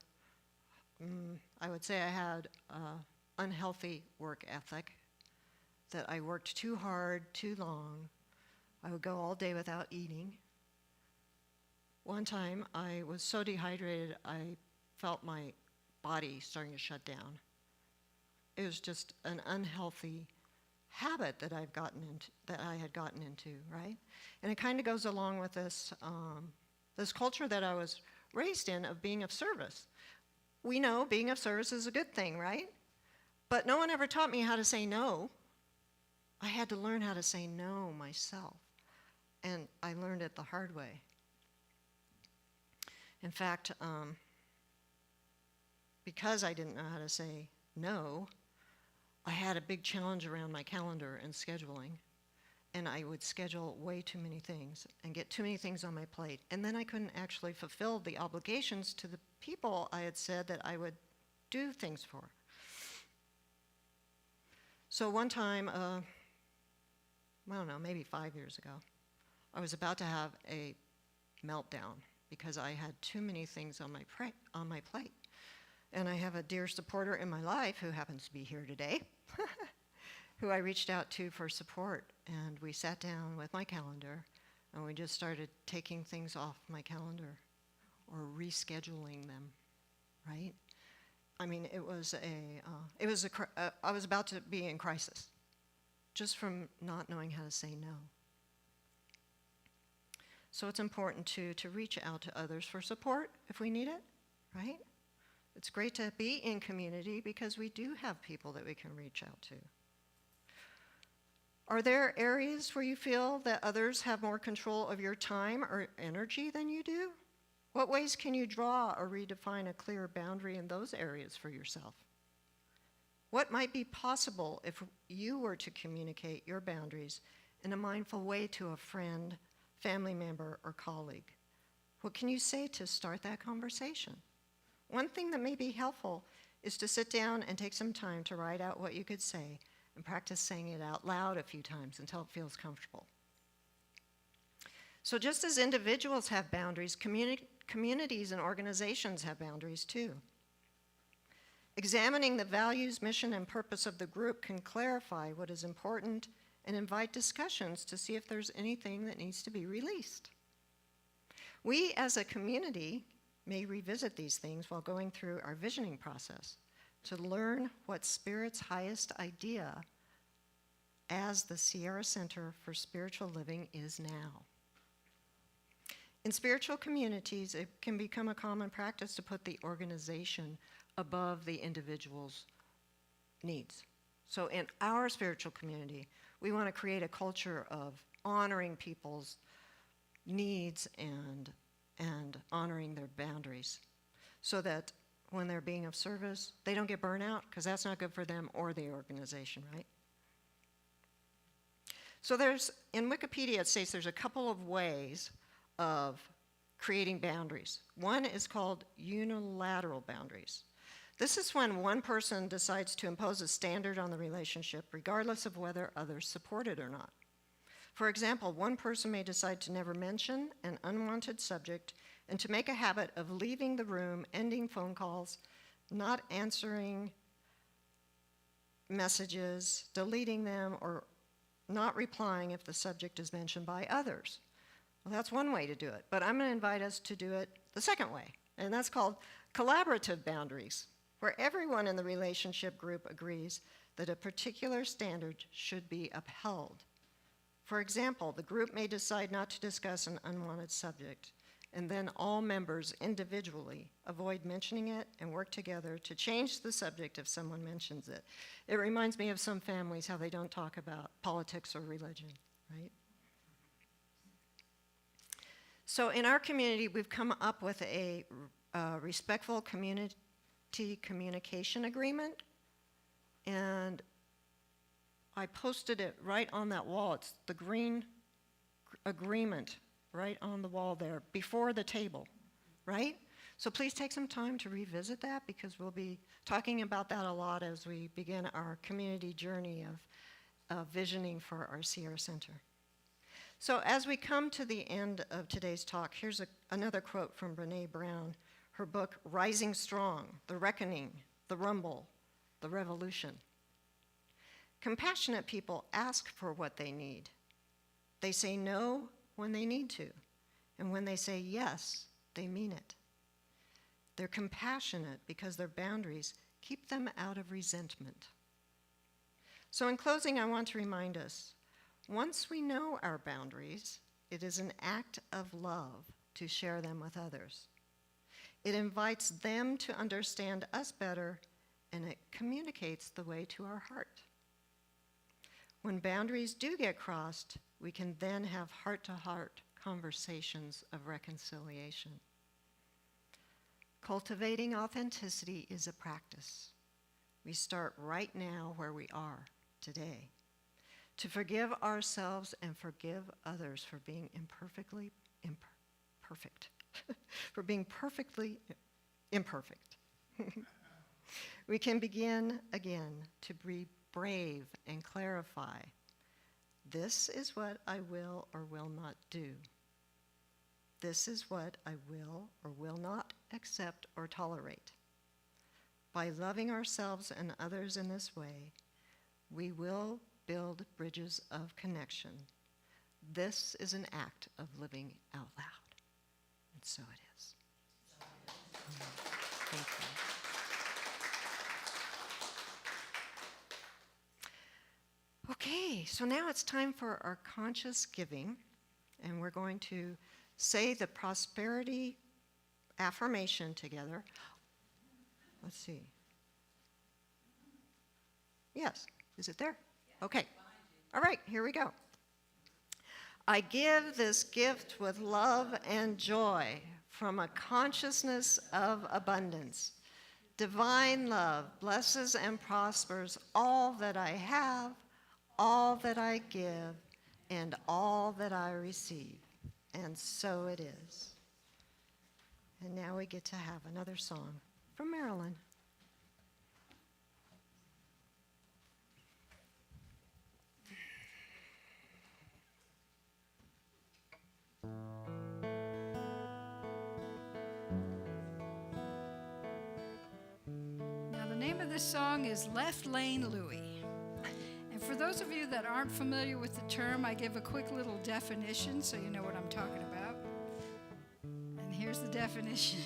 I would say I had an unhealthy work ethic, that I worked too hard, too long. I would go all day without eating. One time I was so dehydrated I felt my body starting to shut down. It was just an unhealthy habit that I had gotten into, right? And it kind of goes along with this this culture that I was raised in of being of service. We know being of service is a good thing, right? But no one ever taught me how to say no. I had to learn how to say no myself, and I learned it the hard way. In fact, because I didn't know how to say no, I had a big challenge around my calendar and scheduling, and I would schedule way too many things and get too many things on my plate, and then I couldn't actually fulfill the obligations to the people I had said that I would do things for. So one time, I don't know, maybe 5 years ago, I was about to have a meltdown because I had too many things on my plate. And I have a dear supporter in my life who happens to be here today, who I reached out to for support. And we sat down with my calendar, and we just started taking things off my calendar or rescheduling them, right? I mean, I was about to be in crisis just from not knowing how to say no. So it's important to reach out to others for support if we need it, right? It's great to be in community because we do have people that we can reach out to. Are there areas where you feel that others have more control of your time or energy than you do? What ways can you draw or redefine a clear boundary in those areas for yourself? What might be possible if you were to communicate your boundaries in a mindful way to a friend, family member, or colleague? What can you say to start that conversation? One thing that may be helpful is to sit down and take some time to write out what you could say and practice saying it out loud a few times until it feels comfortable. So just as individuals have boundaries, communities and organizations have boundaries too. Examining the values, mission, and purpose of the group can clarify what is important and invite discussions to see if there's anything that needs to be released. We as a community may revisit these things while going through our visioning process to learn what Spirit's highest idea as the Sierra Center for Spiritual Living is now. In spiritual communities, it can become a common practice to put the organization above the individual's needs. So in our spiritual community, we want to create a culture of honoring people's needs and honoring their boundaries so that when they're being of service, they don't get burnt out, because that's not good for them or the organization, right? So in Wikipedia, it states there's a couple of ways of creating boundaries. One is called unilateral boundaries. This is when one person decides to impose a standard on the relationship regardless of whether others support it or not. For example, one person may decide to never mention an unwanted subject and to make a habit of leaving the room, ending phone calls, not answering messages, deleting them, or not replying if the subject is mentioned by others. Well, that's one way to do it, but I'm going to invite us to do it the second way, and that's called collaborative boundaries, where everyone in the relationship group agrees that a particular standard should be upheld. For example, the group may decide not to discuss an unwanted subject, and then all members individually avoid mentioning it and work together to change the subject if someone mentions it. It reminds me of some families, how they don't talk about politics or religion, right? So in our community, we've come up with a respectful community communication agreement, and I posted it right on that wall. It's the green agreement right on the wall there before the table, right? So please take some time to revisit that, because we'll be talking about that a lot as we begin our community journey of visioning for our Sierra Center. So as we come to the end of today's talk, here's another quote from Brené Brown, her book, Rising Strong, The Reckoning, The Rumble, The Revolution. Compassionate people ask for what they need. They say no when they need to, and when they say yes, they mean it. They're compassionate because their boundaries keep them out of resentment. So in closing, I want to remind us, once we know our boundaries, it is an act of love to share them with others. It invites them to understand us better, and it communicates the way to our heart. When boundaries do get crossed, we can then have heart-to-heart conversations of reconciliation. Cultivating authenticity is a practice. We start right now where we are today, to forgive ourselves and forgive others for being for being perfectly imperfect. We can begin again to be brave and clarify. This is what I will or will not do. This is what I will or will not accept or tolerate. By loving ourselves and others in this way, we will build bridges of connection. This is an act of living out loud. And so it is. Thank you. Okay, so now it's time for our conscious giving, and we're going to say the prosperity affirmation together. Let's see. Yes, is it there? Okay. All right, here we go. I give this gift with love and joy from a consciousness of abundance. Divine love blesses and prospers all that I have, all that I give, and all that I receive. And so it is. And now we get to have another song from Marilyn. Now, the name of this song is Left Lane Louie. And for those of you that aren't familiar with the term, I give a quick little definition so you know what I'm talking about. here's the definition.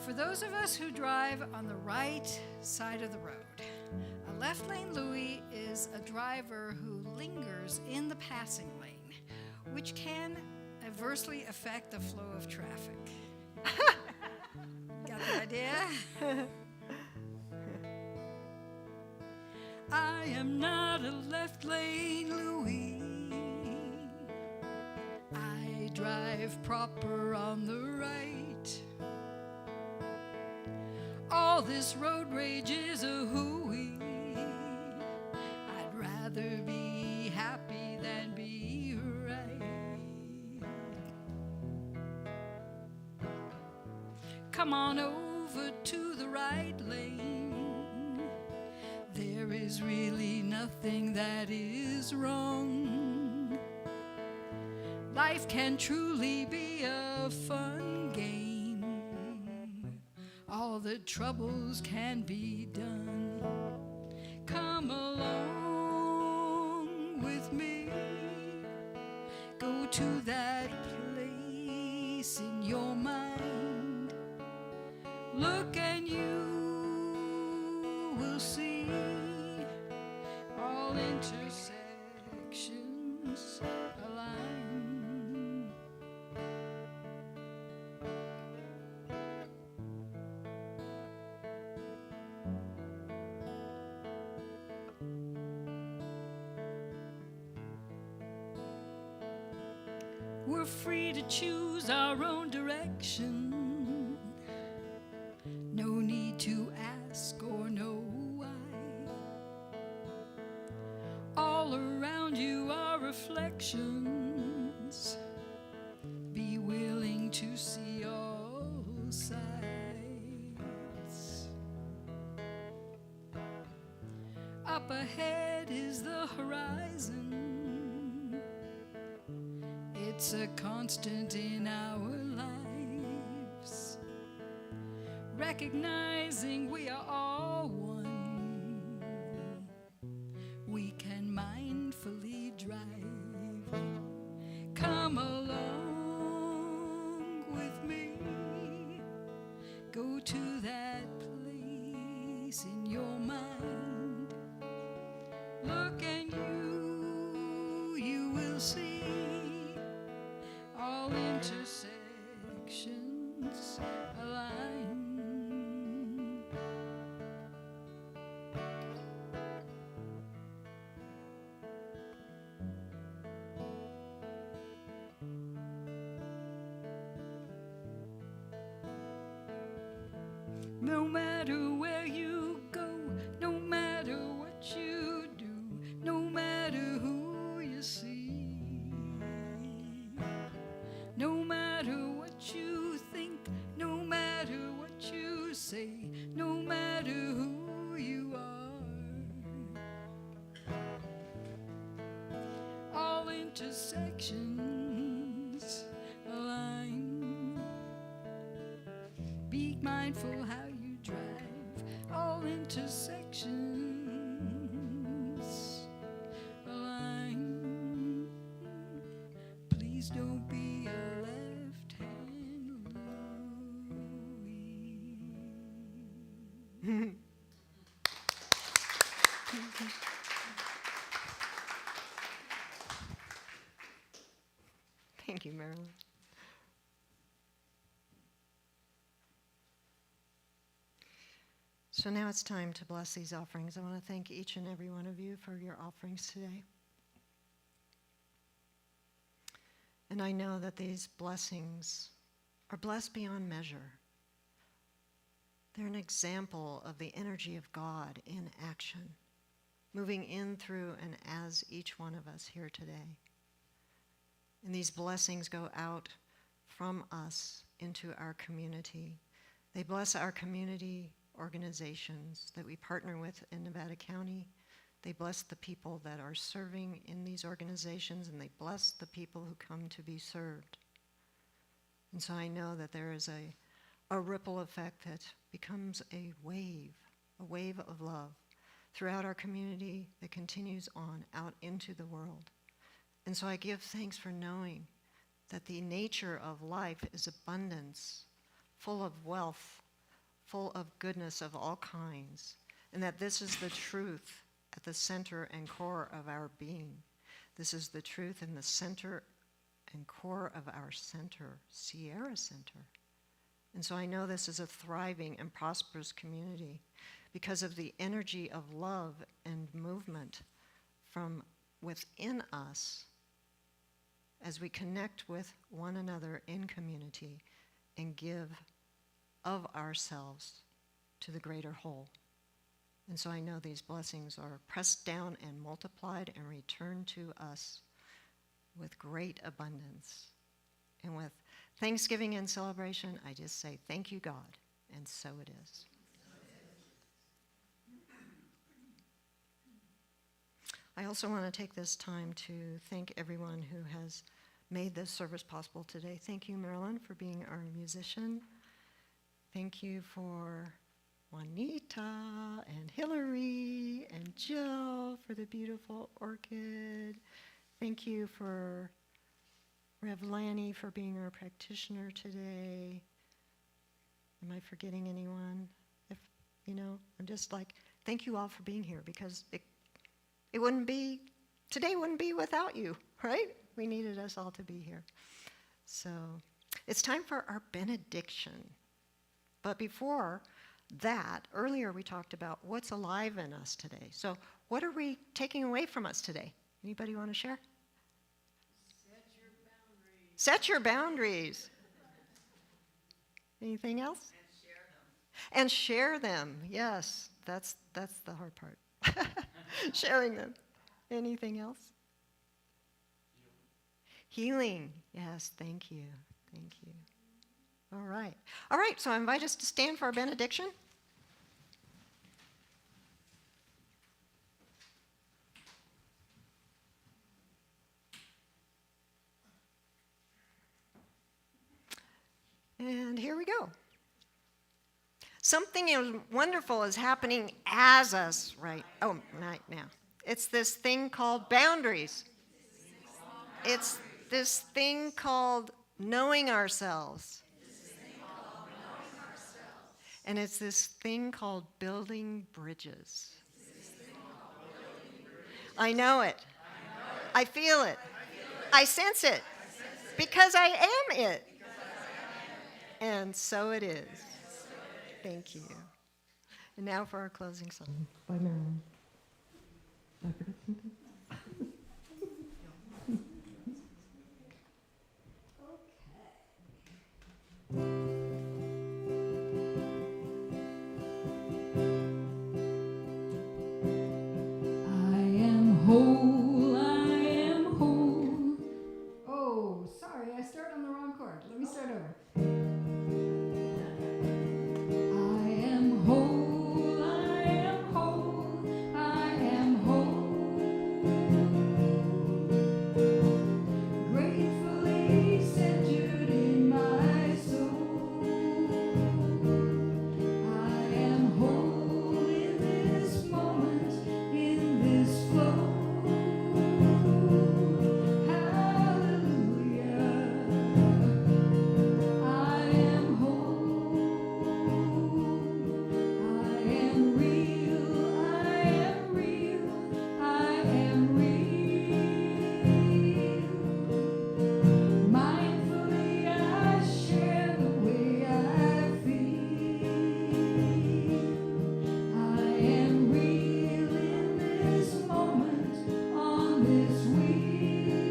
For those of us who drive on the right side of the road, a left lane Louie is a driver who lingers in the passing lane, which can adversely affect the flow of traffic. Got the idea? I am not a left lane Louie. I drive proper on the right. All this road rage is a hooey. I'd rather be happy than be right. Come on over to the right lane. There is really nothing that is wrong. Life can truly be a fun game. All the troubles can be done. Come along with me. Go to that place in your mind. Look and you will see all intersections align. We're free to choose our own direction. No need to ask or know why. All around you are reflections. Be willing to see all sides. Up ahead is the horizon. It's a constant in our lives. Recognizing we are all one, we can mindfully drive. Come along with me. Go to that place in your mind. Look and you will see all intersections align. No matter where you go, no matter what you do, no matter who you see, no matter what you think, no matter what you say, no matter who you are, all intersections align. Be mindful how you drive. All intersections align. Please don't be a left-hand Louie. Thank you, Marilyn. So now it's time to bless these offerings. I want to thank each and every one of you for your offerings today. And I know that these blessings are blessed beyond measure. They're an example of the energy of God in action, moving in, through, and as each one of us here today. And these blessings go out from us into our community. They bless our community organizations that we partner with in Nevada County. They bless the people that are serving in these organizations, and they bless the people who come to be served. And so I know that there is a ripple effect that becomes a wave of love throughout our community that continues on out into the world. And so I give thanks for knowing that the nature of life is abundance, full of wealth, full of goodness of all kinds, and that this is the truth at the center and core of our being. This is the truth in the center and core of our center, Sierra Center. And so I know this is a thriving and prosperous community because of the energy of love and movement from within us as we connect with one another in community and give of ourselves to the greater whole. And so I know these blessings are pressed down and multiplied and returned to us with great abundance. And with thanksgiving and celebration, I just say, thank you, God, and so it is. I also want to take this time to thank everyone who has made this service possible today. Thank you, Marilyn, for being our musician. Thank you for Juanita and Hillary and Jill for the beautiful orchid. Thank you for Rev Lanny for being our practitioner today. Am I forgetting anyone? If I'm just like, thank you all for being here because it wouldn't be, today wouldn't be without you, right? We needed us all to be here. So it's time for our benediction. But before that, earlier we talked about what's alive in us today. So what are we taking away from us today? Anybody want to share? Set your boundaries. Anything else? And share them. Yes, that's the hard part. Sharing them. Anything else? Healing. Yes, thank you. Thank you. All right. All right, so I invite us to stand for our benediction. And here we go. Something wonderful is happening as us right now. It's this thing called boundaries. It's this thing called knowing ourselves. And it's this thing called building bridges. I know it. I feel it. I sense it. Because I am it. And so it is. Thank you. And now for our closing song by Marilyn. Did I forget something? I am whole, I am whole. Oh, sorry, I started on the wrong chord. Let me start over. I am whole, I am whole, I am whole. Gratefully centered in my soul. I am whole in this moment, in this flow. Hallelujah. I am whole. I am real. I am real. I am real. Mindfully I share the way I feel. I am real in this moment, on this wheel.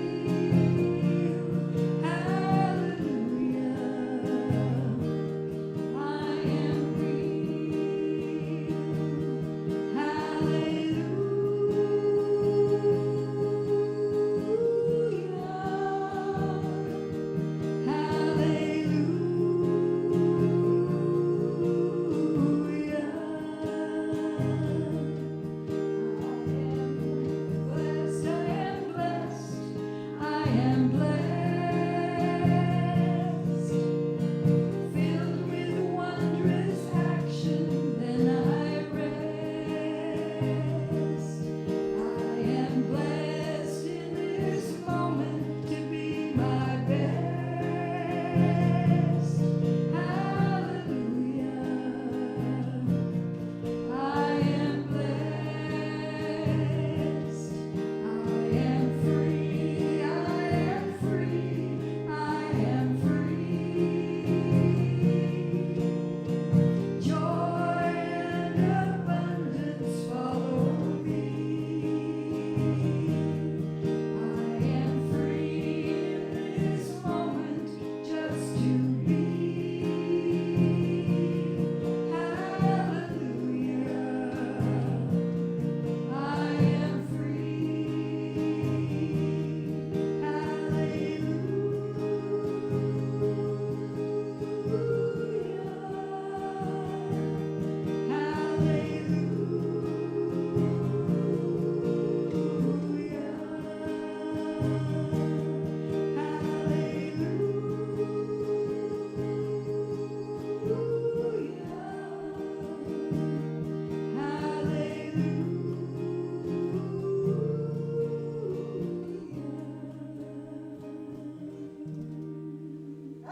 Hallelujah. I am real. Hallelujah. I am blessed, I am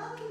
Hallelujah.